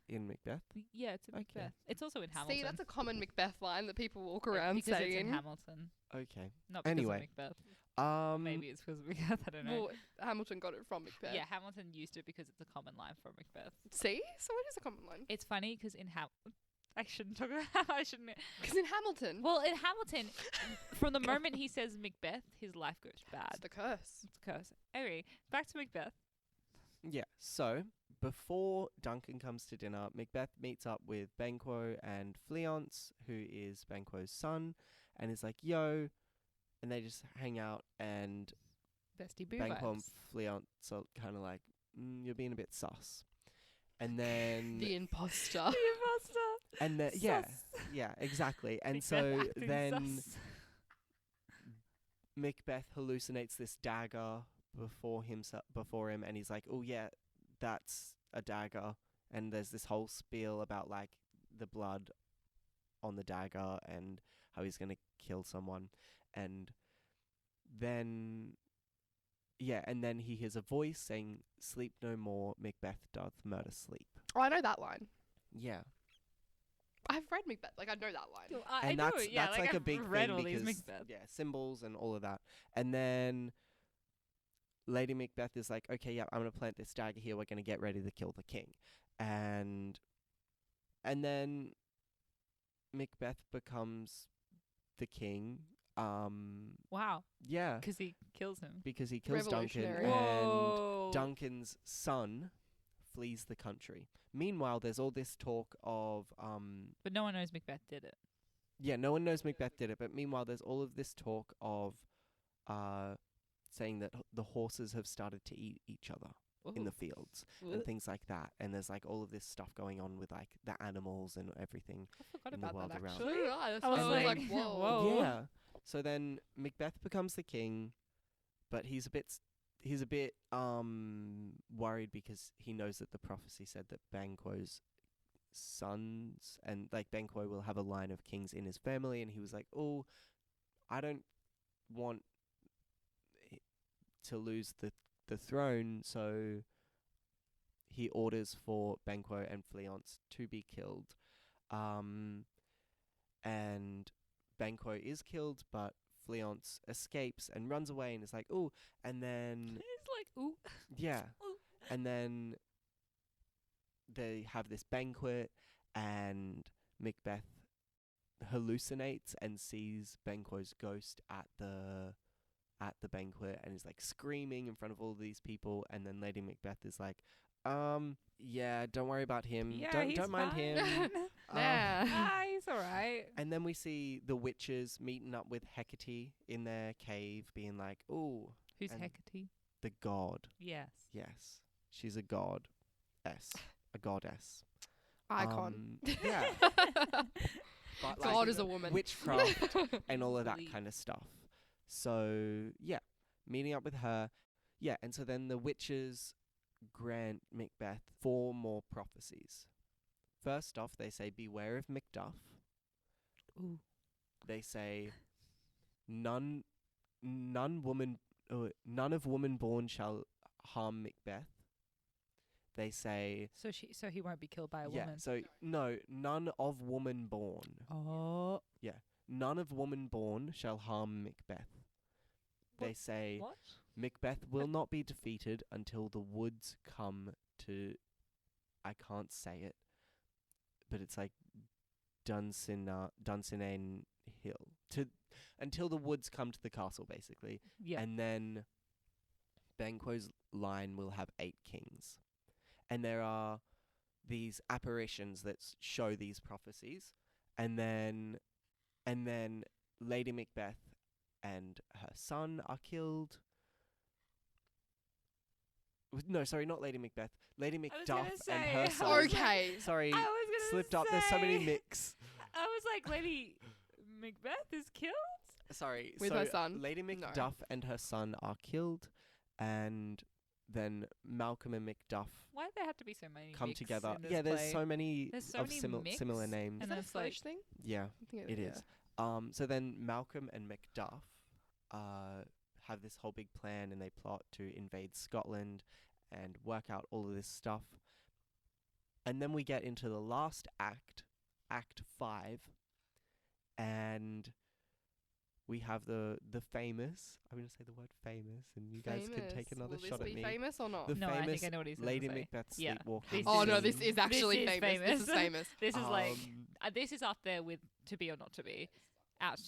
In Macbeth. Yeah, it's in Okay. Macbeth. It's also in Hamilton. See, that's a common Macbeth line that people walk Yeah, around because saying. it's in Hamilton, Okay. not because Anyway. of Macbeth. Maybe it's because of Macbeth. I don't know. Well, Hamilton got it from Macbeth. Yeah, Hamilton used it because it's a common line from Macbeth. See? So it is a common line. It's funny because I shouldn't talk about I shouldn't. Because in Hamilton, Well, in Hamilton, from the moment he says Macbeth, his life goes it's bad. the curse. It's a curse. Anyway, back to Macbeth. Yeah, so before Duncan comes to dinner, Macbeth meets up with Banquo and Fleance, who is Banquo's son, and is like, yo, and they just hang out, and Bestie boo Banquo and vibes. Fleance are kind of like, you're being a bit sus. And then... The imposter. The imposter. and then, yeah, exactly. And Macbeth so acting then sus. Macbeth hallucinates this dagger before him, and he's like, oh yeah, that's a dagger. And there's this whole spiel about like the blood on the dagger and how he's gonna kill someone. And then and then he hears a voice saying, sleep no more, Macbeth doth murder sleep. Oh, I know that line. Yeah. I've read Macbeth. Like, I know that line. I And know, that's yeah, like a I've big read thing all these because Macbeth. symbols and all of that. And then Lady Macbeth is like, okay, yeah, I'm gonna plant this dagger here. We're gonna get ready to kill the king. And then Macbeth becomes the king. Wow, Yeah, because he kills him. because he kills Duncan, Revolutionary. and Whoa. Duncan's son flees the country. Meanwhile, there's all this talk of But no one knows Macbeth did it. yeah, no one knows Macbeth did it, but meanwhile there's all of this talk of saying that the horses have started to eat each other in the fields and things like that, and there's like all of this stuff going on with like the animals and everything. I forgot in the about world that around. actually. I was And like, then- whoa. Whoa. Yeah. So then Macbeth becomes the king, but he's a bit worried because he knows that the prophecy said that Banquo's sons and like Banquo will have a line of kings in his family, and he was like, "Oh, I don't want to lose the throne," so he orders for Banquo and Fleance to be killed. And Banquo is killed, but Fleance escapes and runs away and is like, "Oh," and then It's like, ooh. yeah, Ooh. and then they have this banquet, and Macbeth hallucinates and sees Banquo's ghost at the banquet, and is like screaming in front of all these people, and then Lady Macbeth is like, yeah, don't worry about him. Yeah, he's don't mind him. fine. Yeah. He's alright. And then we see the witches meeting up with Hecate in their cave, being like, "Ooh, Who's And- Hecate? the god." Yes. Yes, she's a god. A goddess. Icon. Yeah. But like God is a woman. witchcraft and all of that Believe. kind of stuff. So yeah, meeting up with her. Yeah, and so then the witches grant Macbeth 4 more prophecies. First off, they say, beware of Macduff. Ooh. They say, none of woman born shall harm Macbeth. They say, So he won't be killed by a yeah, woman. so no, none of woman born. Oh. None of woman born shall harm Macbeth. They What? say, What? Macbeth will not be defeated until the woods come to, I can't say it, but it's like Dunsinane Hill. Until the woods come to the castle, basically. Yeah. And then Banquo's line will have 8 kings. And there are these apparitions that show these prophecies. And then Lady Macbeth and her son are killed. No, sorry, not Lady Macbeth. Lady was Macduff gonna and say, her I son. was Okay. Sorry, I was gonna slipped up. There's so many say- mix. I was like, Lady Macbeth is killed? Sorry. With so her son? Lady No. Macduff and her son are killed, and then Malcolm and Macduff Why do there have to be so many come mix together. in this Yeah, there's play? so many There's so of many similar mix, names. Is and that a it's like- Flemish thing? Yeah, I think it is. So then Malcolm and Macduff have this whole big plan, and they plot to invade Scotland and work out all of this stuff. And then we get into the last act, Act 5, and we have the famous. I'm going to say the word famous, and you guys can take another shot at Will me. this be famous or not? The No, I famous think I know what he's going Lady to say. Macbeth Yeah. sleepwalking. Oh no, this scene. is actually This is famous. This is famous. This is like Um, this is up there with To Be or Not to Be. Out.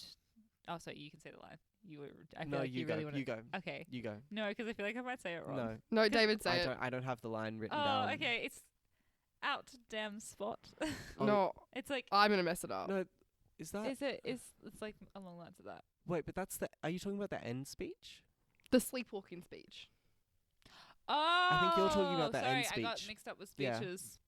Oh, sorry, you can say the line. I feel no, like you you go. really want You go. Okay. You go. No, because I feel like I might say it wrong. No, No, David, say it. I don't have the line written Oh, down. okay. It's out damn spot. Oh, No, It's like I'm gonna mess it up. No, is that? it's like along the lines of that. Wait, but that's the. Are you talking about the end speech? The sleepwalking speech. Oh, I think you're talking about the sorry, end I got speech. mixed up with Yeah. speeches.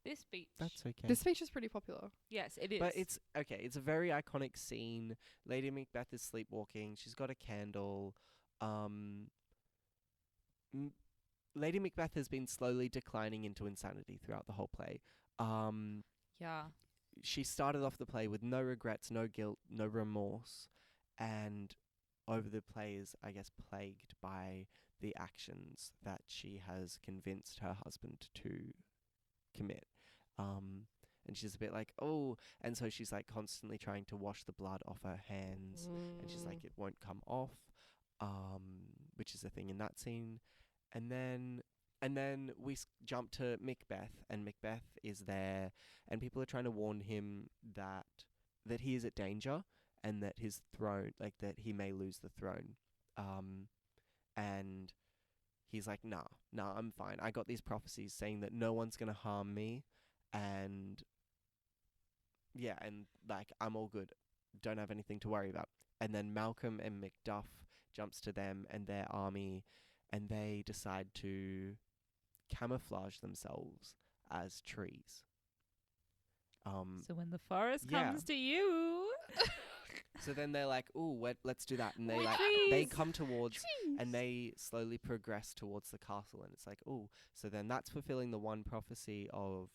This speech. That's okay. This speech is pretty popular. Yes, it is. But it's okay. It's a very iconic scene. Lady Macbeth is sleepwalking. She's got a candle. Lady Macbeth has been slowly declining into insanity throughout the whole play. yeah. She started off the play with no regrets, no guilt, no remorse, and over the play is, I guess, plagued by the actions that she has convinced her husband to commit. And she's a bit like, oh, and so she's like constantly trying to wash the blood off her hands, and she's like, it won't come off, which is a thing in that scene. And then we jump to Macbeth, and Macbeth is there, and people are trying to warn him that he is at danger, and that his throne, like that he may lose the throne. And he's like, nah, I'm fine. I got these prophecies saying that no one's gonna harm me, and yeah, and like I'm all good. Don't have anything to worry about. And then Malcolm and Macduff jumps to them and their army, and they decide to camouflage themselves as trees. So when the forest yeah. comes to you, So then they're like, "Ooh, let's do that," and they Trees. come towards, and they slowly progress towards the castle, and it's like, "Ooh." So then that's fulfilling the one prophecy of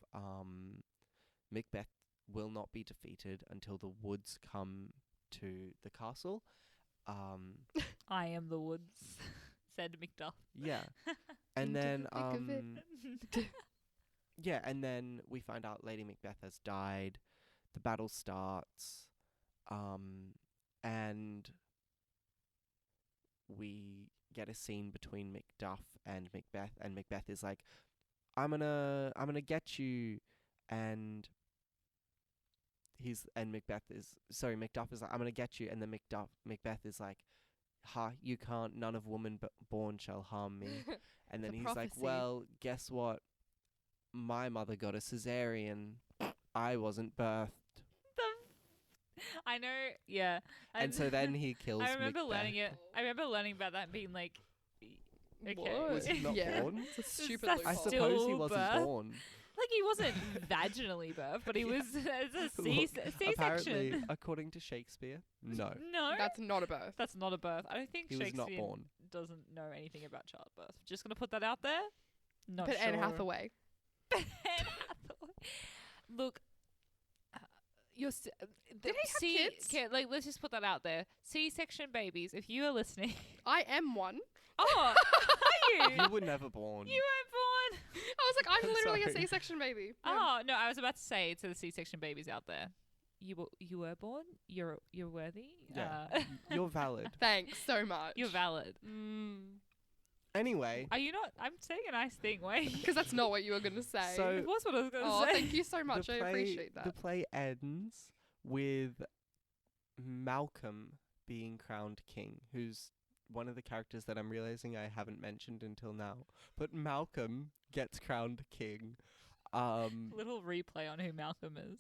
Macbeth will not be defeated until the woods come to the castle. I am the woods, said Macduff. Yeah, and Into then the thick of it. yeah, and then we find out Lady Macbeth has died. The battle starts, and we get a scene between Macduff and Macbeth, and Macbeth is like, I'm gonna get you," and Macduff is like, "I'm gonna get you," and then Macbeth is like, "Ha, you can't, none of woman born shall harm me." And then The he's like, prophecy. "Well, guess what? My mother got a cesarean. I wasn't birthed." I know, yeah. And so then he kills I remember Macbeth. learning it. I remember learning about that and being like, okay. What? Was he not Yeah. born? It's a stupid That's I loophole. suppose he wasn't Stillbirth? born. Like he wasn't vaginally birthed, but he was as a C-section. Apparently, according to Shakespeare, no. No, That's not a birth. that's not a birth. I don't think He was Shakespeare not born. doesn't know anything about childbirth. Just gonna put that out there. Not But sure. Anne Hathaway. Anne Hathaway. Look, you're Did he have kids? Okay, like let's just put that out there. C-section babies, if you are listening. I am one. Oh, are you? You were never born. You weren't born. I was like, I'm I'm literally a sorry. C-section baby. Yeah. Oh no, I was about to say to the C-section babies out there, you were born. You're worthy. Yeah. You're valid. Thanks so much. You're valid. Anyway, Are you not? I'm saying a nice thing, wait. Because that's not what you were going to say. So- It was what I was gonna oh, say. thank you so much. I appreciate the that. play ends with Malcolm being crowned king, who's one of the characters that I'm realizing I haven't mentioned until now. But Malcolm gets crowned king. Little replay on who Malcolm is.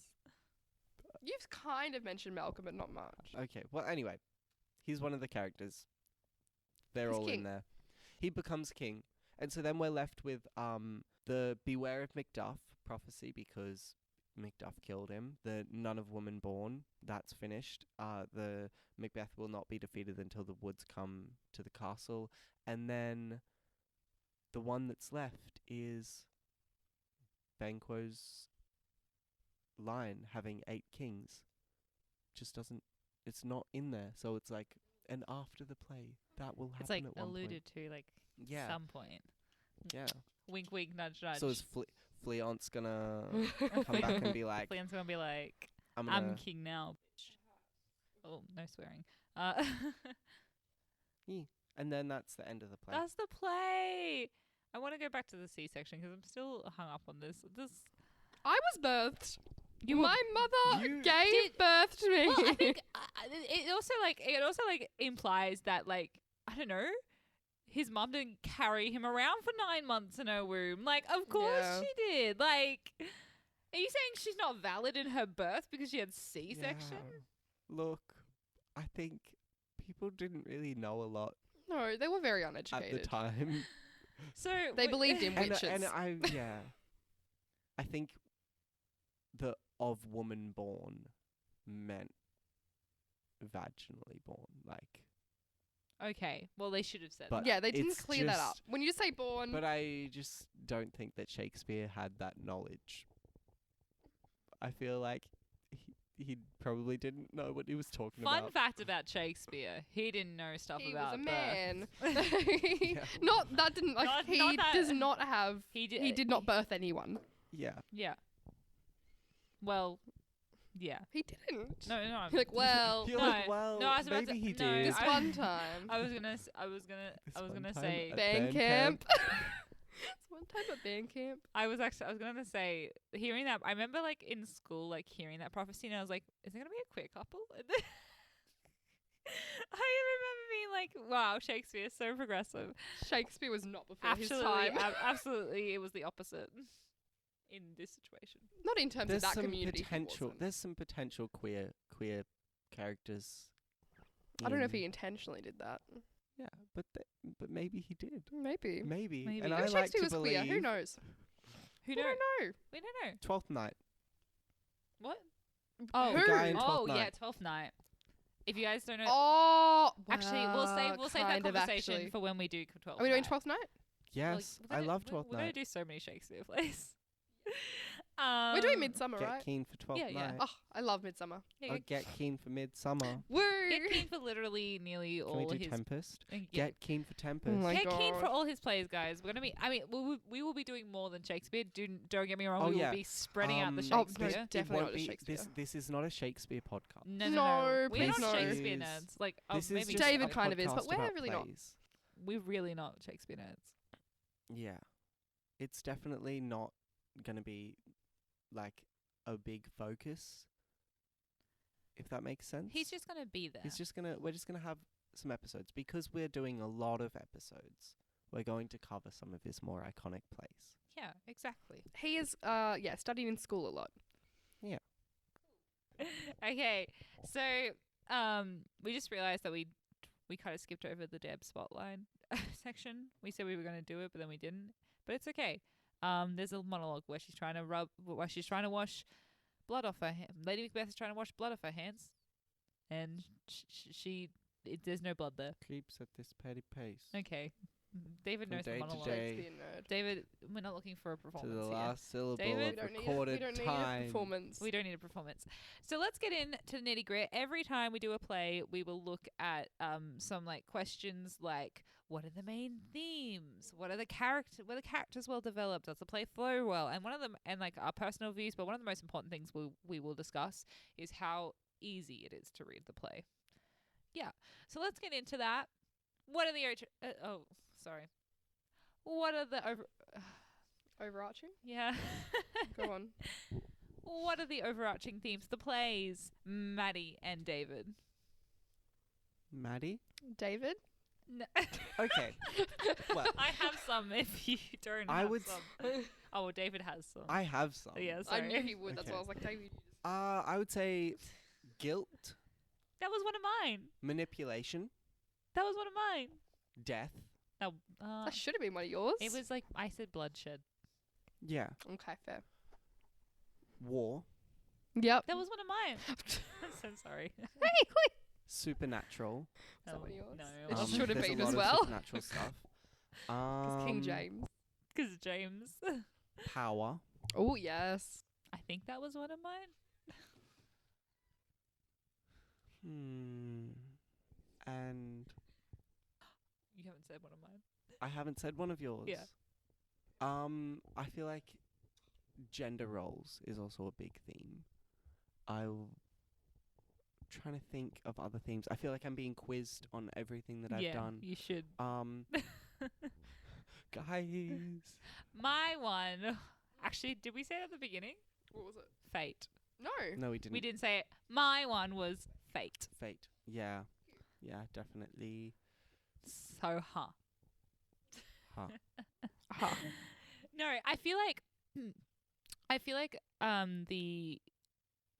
You've kind of mentioned Malcolm, but not much. Okay, well, anyway, he's one of the characters. They're He's all king. in there. He becomes king. And so then we're left with the Beware of Macduff prophecy, because Macduff killed him. The none of woman born, that's finished. The Macbeth will not be defeated until the woods come to the castle. And then the one that's left is Banquo's line, having 8 kings. Just doesn't, it's not in there. So it's like, and after the play, that will happen It's like at one alluded point. to, like Yeah, some point. yeah. Wink, wink, nudge, nudge. So is Fleant's gonna come back and be like, Fleant's gonna be like, I'm I'm gonna, king now. Bitch. Oh, no swearing. Uh, And then that's the end of the play. that's the play. I want to go back to the C-section because I'm still hung up on this. I was birthed. You were- My mother You- gave birth to me. Well, I think it also implies that, like, I don't know, his mum didn't carry him around for 9 months in her womb. Like, of course Yeah. she did. Like, are you saying she's not valid in her birth because she had C-section? Yeah. Look, I think people didn't really know a lot No, they were very at uneducated. the time. So They believed in And, witches. and I think the of woman born meant vaginally born, like. Okay, well, they should have said But that. Yeah, they didn't it's clear that up. just- When you say born, But I just don't think that Shakespeare had that knowledge. I feel like he probably didn't know what he was talking Fun about. fact about Shakespeare: he didn't know stuff he about was a birth. man. Yeah. Not that didn't like Not he that- does not have. He did. He did not birth anyone. Yeah. Yeah. Well, yeah. He didn't. No. I'm You're like, well, You're no, like, well, no, I was about maybe to- he no, did. this I- one time. I was gonna one time say. at Band band camp. This one time at band camp. I was gonna say, hearing that, I remember, like, in school, like, hearing that prophecy, and I was like, is it gonna be a queer couple? And then I remember being like, wow, Shakespeare is so progressive. Shakespeare was not before his Absolutely, time. absolutely, it was the opposite in this situation. Not in terms There's of that some community. he potential. wasn't. There's some potential queer characters. I don't know if in- he intentionally did that. Yeah, but but maybe he did. Maybe. Maybe. Maybe. And Maybe I Maybe like Shakespeare to was believe. queer. Who knows? Who We knows? don't know. We don't know. 12th Night. What? Oh, The guy in oh Twelfth yeah, Night. 12th Night. If you guys don't know, Oh, actually, we'll save that kind of conversation actually. for when we do 12th Are we doing Night. 12th night? Yes, We're I gonna- love we're- 12th We're gonna Night. do so many Shakespeare plays. We're doing Midsummer, Get right? keen for 12th Yeah, yeah. Night. Oh, I love Midsummer. Yeah, Or get keen for Midsummer. Woo! get keen for literally nearly Can we all do his. Tempest? Yeah. Get keen for Tempest. my Get keen for God. all his plays, guys. We're gonna be. I mean, we will be doing more than Shakespeare. Don't get me wrong. Oh, we yeah. will be spreading out the Oh, no, Shakespeare. It definitely won't not a be- Shakespeare. This is not a Shakespeare podcast. No. No, We're please not no. Shakespeare This nerds. Like, This maybe is just David a kind of is, but podcast we're about really not. plays. we're really not Shakespeare nerds. Yeah. It's definitely not going to be like a big focus, if that makes sense. He's just gonna be there. We're just going to have some episodes because we're doing a lot of episodes. We're going to cover some of his more iconic plays. Yeah, exactly. He is, studied in school a lot. Okay, so we just realized that we kind of skipped over the Deb spotlight section. We said we were going to do it, but then we didn't. But it's okay. There's a monologue where she's trying to wash blood off her hand. Lady Macbeth is trying to wash blood off her hands, and there's no blood there. Keeps at this petty pace. Okay, David From knows the day to monologue. day. Shakespeare nerd. David, we're not looking for a To performance the here. last syllable David? of We recorded don't need a time. performance. We don't need a performance. So let's get into the nitty gritty. Every time we do a play, we will look at some like questions like, what are the main themes? What are the characters well developed? Does the play flow well? And one of them, and like our personal views, but one of the most important things we will discuss is how easy it is to read the play. Yeah. So let's get into that. What are the What are the Overarching? yeah. Go on. What are the overarching themes? The plays, Maddie and David. Maddie? David? No. Okay. Well, I have some if you don't I have would some. Oh, well, David has some. I have some. Yeah, I sorry. knew he would. That's why I Okay. was like, David, you just... I would say guilt, That was one of mine. manipulation, That was one of mine. death. No, That should have been one of yours. it was like, I said bloodshed. Yeah. Okay, fair. War, Yep. That was one of mine. I'm so sorry. supernatural. Is that one of yours? No. It should have there's a been lot as of well. Supernatural stuff. Because King James. Because James. Power. Oh, yes. I think that was one of mine. And You haven't said one of mine. I haven't said one of yours. Yeah. I feel like gender roles is also a big theme. trying to think of other themes. I feel like I'm being quizzed on everything that I've done. You should. Guys. My one. Actually, did we say it at the beginning? What was it? Fate. No, we didn't. We didn't say it. My one was fate. Fate. Yeah. Yeah, definitely. So, Huh. No, I feel like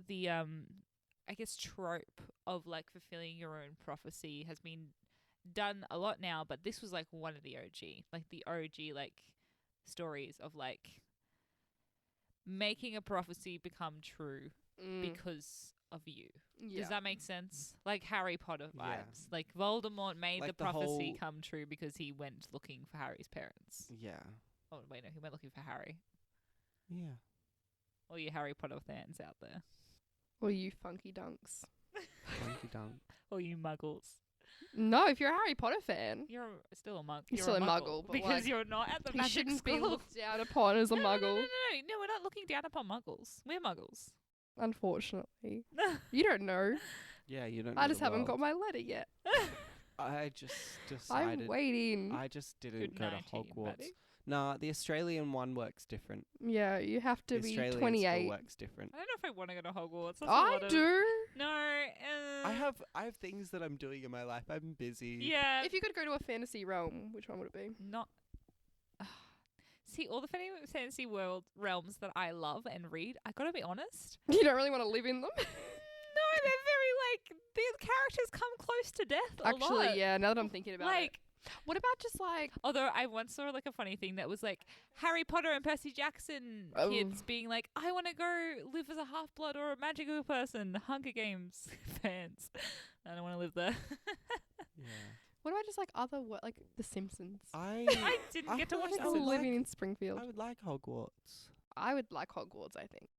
the I guess trope of like fulfilling your own prophecy has been done a lot now, but this was like one of the OG like stories of like making a prophecy become true because of you. Yeah. Does that make sense? Like Harry Potter vibes. Yeah. Like Voldemort made Like the the prophecy whole- come true because he went looking for Harry's parents. Yeah. Oh wait, no, he went looking for Harry. Yeah. All you Harry Potter fans out there. Or you funky dunks. Funky dunk. All you muggles. No, if you're a Harry Potter fan, You're still a mug. You're still a muggle, but, because like, you're not at the you magic shouldn't be school. looked down upon as a no, muggle. No, we're not looking down upon muggles. We're muggles. Unfortunately. You don't know. Yeah, you don't know I just the haven't got world. my letter yet. I just decided. I'm waiting. I just didn't Good go to 19, Hogwarts. Maddie. Nah, the Australian one works different. Yeah, you have to The be Australian 28. school works different. I don't know if I want to go to Hogwarts. That's a I lot of- do. No. I have things that I'm doing in my life. I'm busy. Yeah. If you could go to a fantasy realm, which one would it be? Not. See, all the fantasy world realms that I love and read, I gotta be honest. You don't really want to live in them? No, they're very like these characters come close to death. A Actually, lot. yeah, now that I'm thinking about it. Like, What about just like, although I once saw like a funny thing that was like Harry Potter and Percy Jackson Oh. kids being like, I want to go live as a half-blood or a magical person. Hunger Games fans. I don't want to live there. Yeah. what about just like other, like The Simpsons? I didn't I get to feel watch like that. I would Living like- in Springfield. I would like Hogwarts. I would like Hogwarts, I think.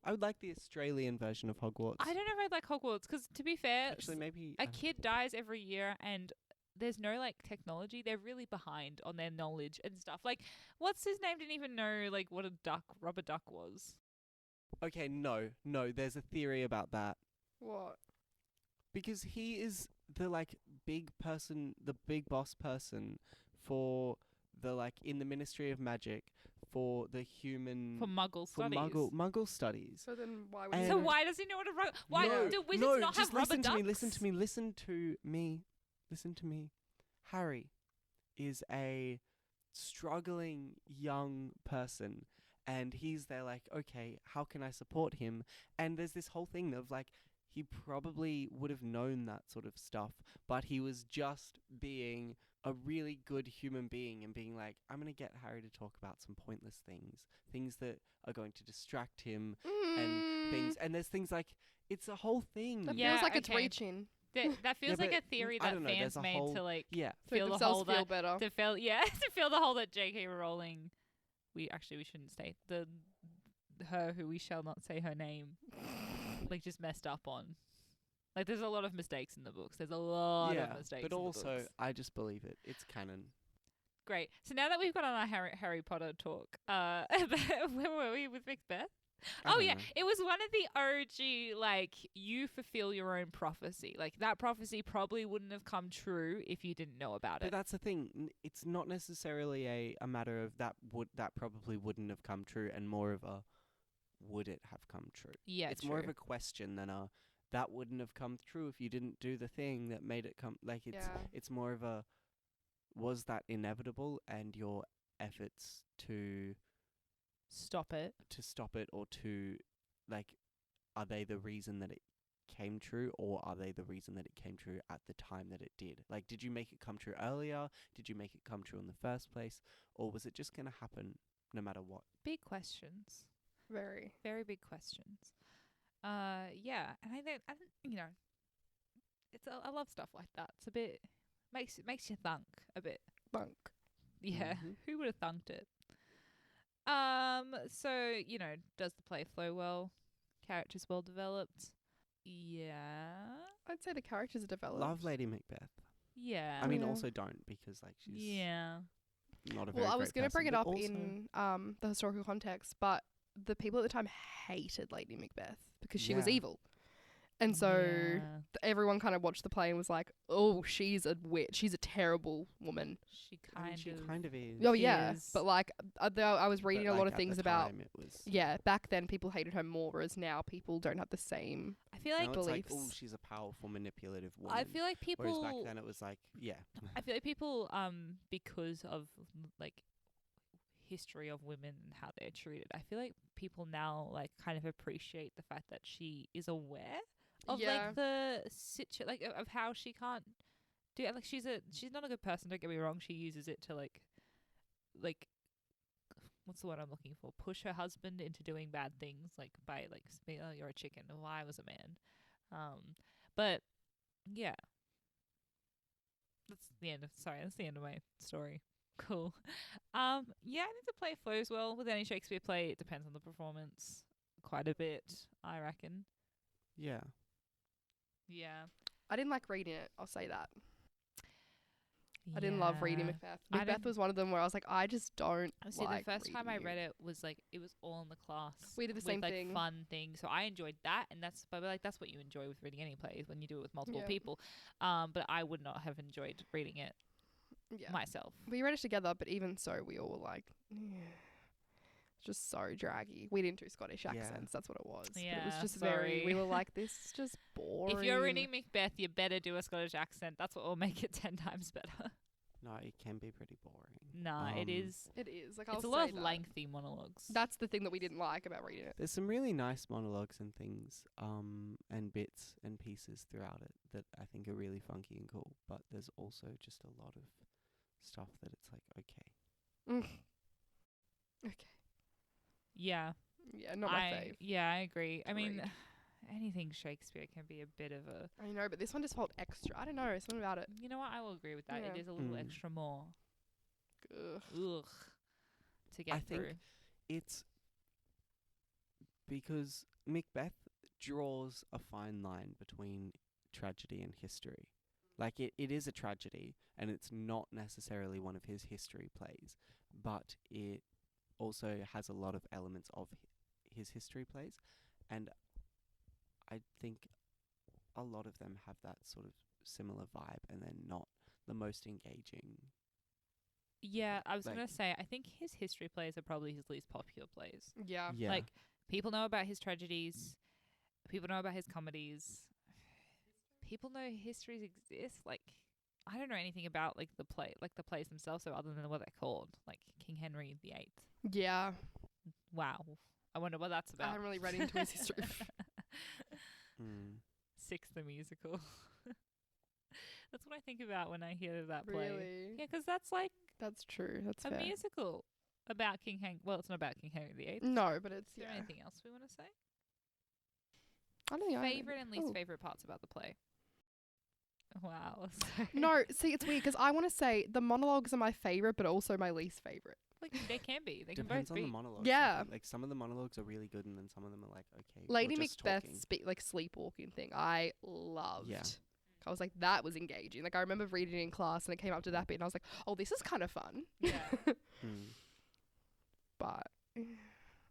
I would like the Australian version of Hogwarts. I don't know if I'd like Hogwarts because, to be fair, Actually, maybe a kid dies every year and there's no like technology. They're really behind on their knowledge and stuff. Like, what's his name? Didn't even know like what a rubber duck was. Okay, no. There's a theory about that What? because he is the like big person, the big boss person for the like in the Ministry of Magic for the human For Muggle for studies. Muggle studies. So then why would And- So why does he know what a why no, do wizards no, not just have rubber listen ducks? to me, listen to me. Harry is a struggling young person and he's there like, okay, how can I support him? And there's this whole thing of like, he probably would have known that sort of stuff, but he was just being a really good human being and being like, I'm going to get Harry to talk about some pointless things that are going to distract him and things. And there's things like, it's a whole thing. That Yeah, feels like it's okay. reaching. That feels Yeah, like a but theory I that don't know, fans there's a made whole- to like Yeah. To make feel the themselves whole feel that better. to feel the whole that J.K. Rowling. We shouldn't state her who we shall not say her name. Like just messed up on. Like there's a lot of mistakes in the books. There's a lot of mistakes. but in the also books. I just believe it. It's canon. Great. So now that we've got on our Harry Potter talk, where were we with Macbeth? I Oh don't yeah, know. it was one of the OG like you fulfill your own prophecy. Like that prophecy probably wouldn't have come true if you didn't know about But it. that's the thing. It's not necessarily a matter of that probably wouldn't have come true, and more of a would it have come true. Yeah, It's more of a question than a that wouldn't have come true if you didn't do the thing that made it come. Like it's Yeah. it's more of a was that inevitable, and your efforts to stop it. stop it or to like are they the reason that it came true, or are they the reason that it came true at the time that it did? Like, did you make it come true earlier? Did you make it come true in the first place? Or was it just going to happen no matter what? Big questions. Very. Very big questions. Yeah, and I think you know, I love stuff like that. It's a bit makes you think a bit. Bunk. Yeah, Mhm. who would have thunked it? So you know, does the play flow well? Characters well developed. Yeah. I'd say the characters are developed. Love Lady Macbeth. Yeah. I mean, Yeah. also don't, because like she's yeah. not a very Well, I was going to bring it up also in the historical context, but the people at the time hated Lady Macbeth because she was Yeah. evil. And so Yeah. everyone kind of watched the play and was like, oh, she's a witch. She's a terrible woman. She I mean, kind she of. kind of is. Oh, yeah. is. But like, though I was reading But, a lot like, of at things the about, time, it was. yeah, back then people hated her more, whereas now people don't have the same. I feel like Now it's like, oh, beliefs. she's a powerful, manipulative woman. I feel like people. Whereas back then it was like, yeah. I feel like people, because of like history of women and how they're treated, I feel like people now like kind of appreciate the fact that she is aware of Yeah. like the like of how she can't do it. Like she's not a good person. Don't get me wrong. She uses it to like what's the word I'm looking for? Push her husband into doing bad things, like by like oh, you're a chicken. Well, I was a man. But yeah. That's the end of my story. Cool. Yeah, I think the play flows well. With any Shakespeare play, it depends on the performance quite a bit, I reckon. Yeah. Yeah. I didn't like reading it. I'll say that. I didn't love reading Macbeth. I Macbeth don't- was one of them where I was like, I just don't See, like the first time I reading read it was like it was all in the class. We did the with, same like, thing. Fun things. So I enjoyed that, and that's what you enjoy with reading any plays when you do it with multiple Yeah. people. But I would not have enjoyed reading it Yeah. myself. We read it together, but even so, we all were like, it's just so draggy. We didn't do Scottish Yeah. accents. That's what it was. But it Yeah, was just sorry. we were like, this is just boring. If you're reading Macbeth, you better do a Scottish accent. That's what will make it 10 times better. No, it can be pretty boring. Nah, it is. It is. Like, It's I'll a lot say of that. lengthy monologues. That's the thing that we didn't like about reading it. There's some really nice monologues and things, and bits and pieces throughout it that I think are really funky and cool. But there's also just a lot of stuff that it's like, okay. Okay. Yeah. Yeah, not my fave. Yeah, I agree. I mean, read. anything Shakespeare can be a bit of a. I know, but this one just felt extra. I don't know, something about it. You know what? I will agree with that. It Yeah. is a little Mm. extra more. Ugh. Ugh. To get I think through. it's because Macbeth draws a fine line between tragedy and history. Like, it is a tragedy, and it's not necessarily one of his history plays, but it also has a lot of elements of his history plays, and I think a lot of them have that sort of similar vibe, and they're not the most engaging. Yeah, I was like- gonna say. I think his history plays are probably his least popular plays. Yeah. Yeah. Like, people know about his tragedies. People know about his comedies. People know histories exist. Like, I don't know anything about like the plays themselves. So other than what they're called, like King Henry VIII. Yeah. Wow, I wonder what that's I about. haven't really read into his history. Six the musical. That's what I think about when I hear that play. Really? Yeah, 'cause that's like That's true. That's a fair. musical about King Henry. Well, it's not about King Henry VIII. No, but it's Is there anything else we want to say? I don't know. Favorite and least Oh. favorite parts about the play. Wow. sorry. No, see, it's weird because I want to say the monologues are my favorite, but also my least favorite. Like, they can be. They Depends can on both the be. monologues. I Yeah. think. Like, some of the monologues are really good, and then some of them are like, okay. Lady you're just Macbeth's talking. like sleepwalking thing, I loved. Yeah. I was like, that was engaging. Like, I remember reading it in class, and it came up to that bit, and I was like, oh, this is kind of fun. Yeah. Mm. But I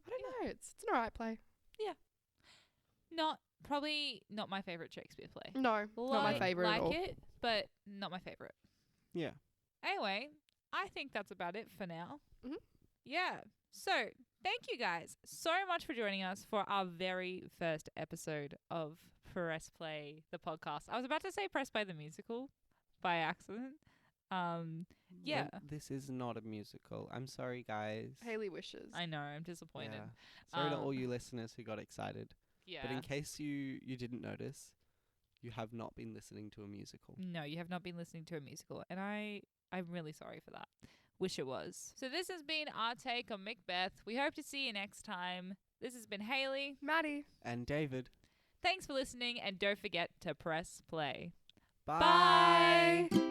don't know. It's an alright play. Probably not my favorite Shakespeare play. No, not my favorite like at all. it, but not my favorite. Yeah. Anyway, I think that's about it for now. Mhm. Yeah. So, thank you guys so much for joining us for our very first episode of Press Play, the podcast. I was about to say Press Play the musical by accident. Yeah. Well, this is not a musical. I'm sorry, guys. Haley wishes. I know, I'm disappointed. Yeah. Sorry to all Um, you listeners who got excited. Yeah. But in case you didn't notice, you have not been listening to a musical. No, you have not been listening to a musical, and I'm really sorry for that. Wish it was. So this has been our take on Macbeth. We hope to see you next time. This has been Haley. Maddie. And David. Thanks for listening, and don't forget to press play. Bye. Bye.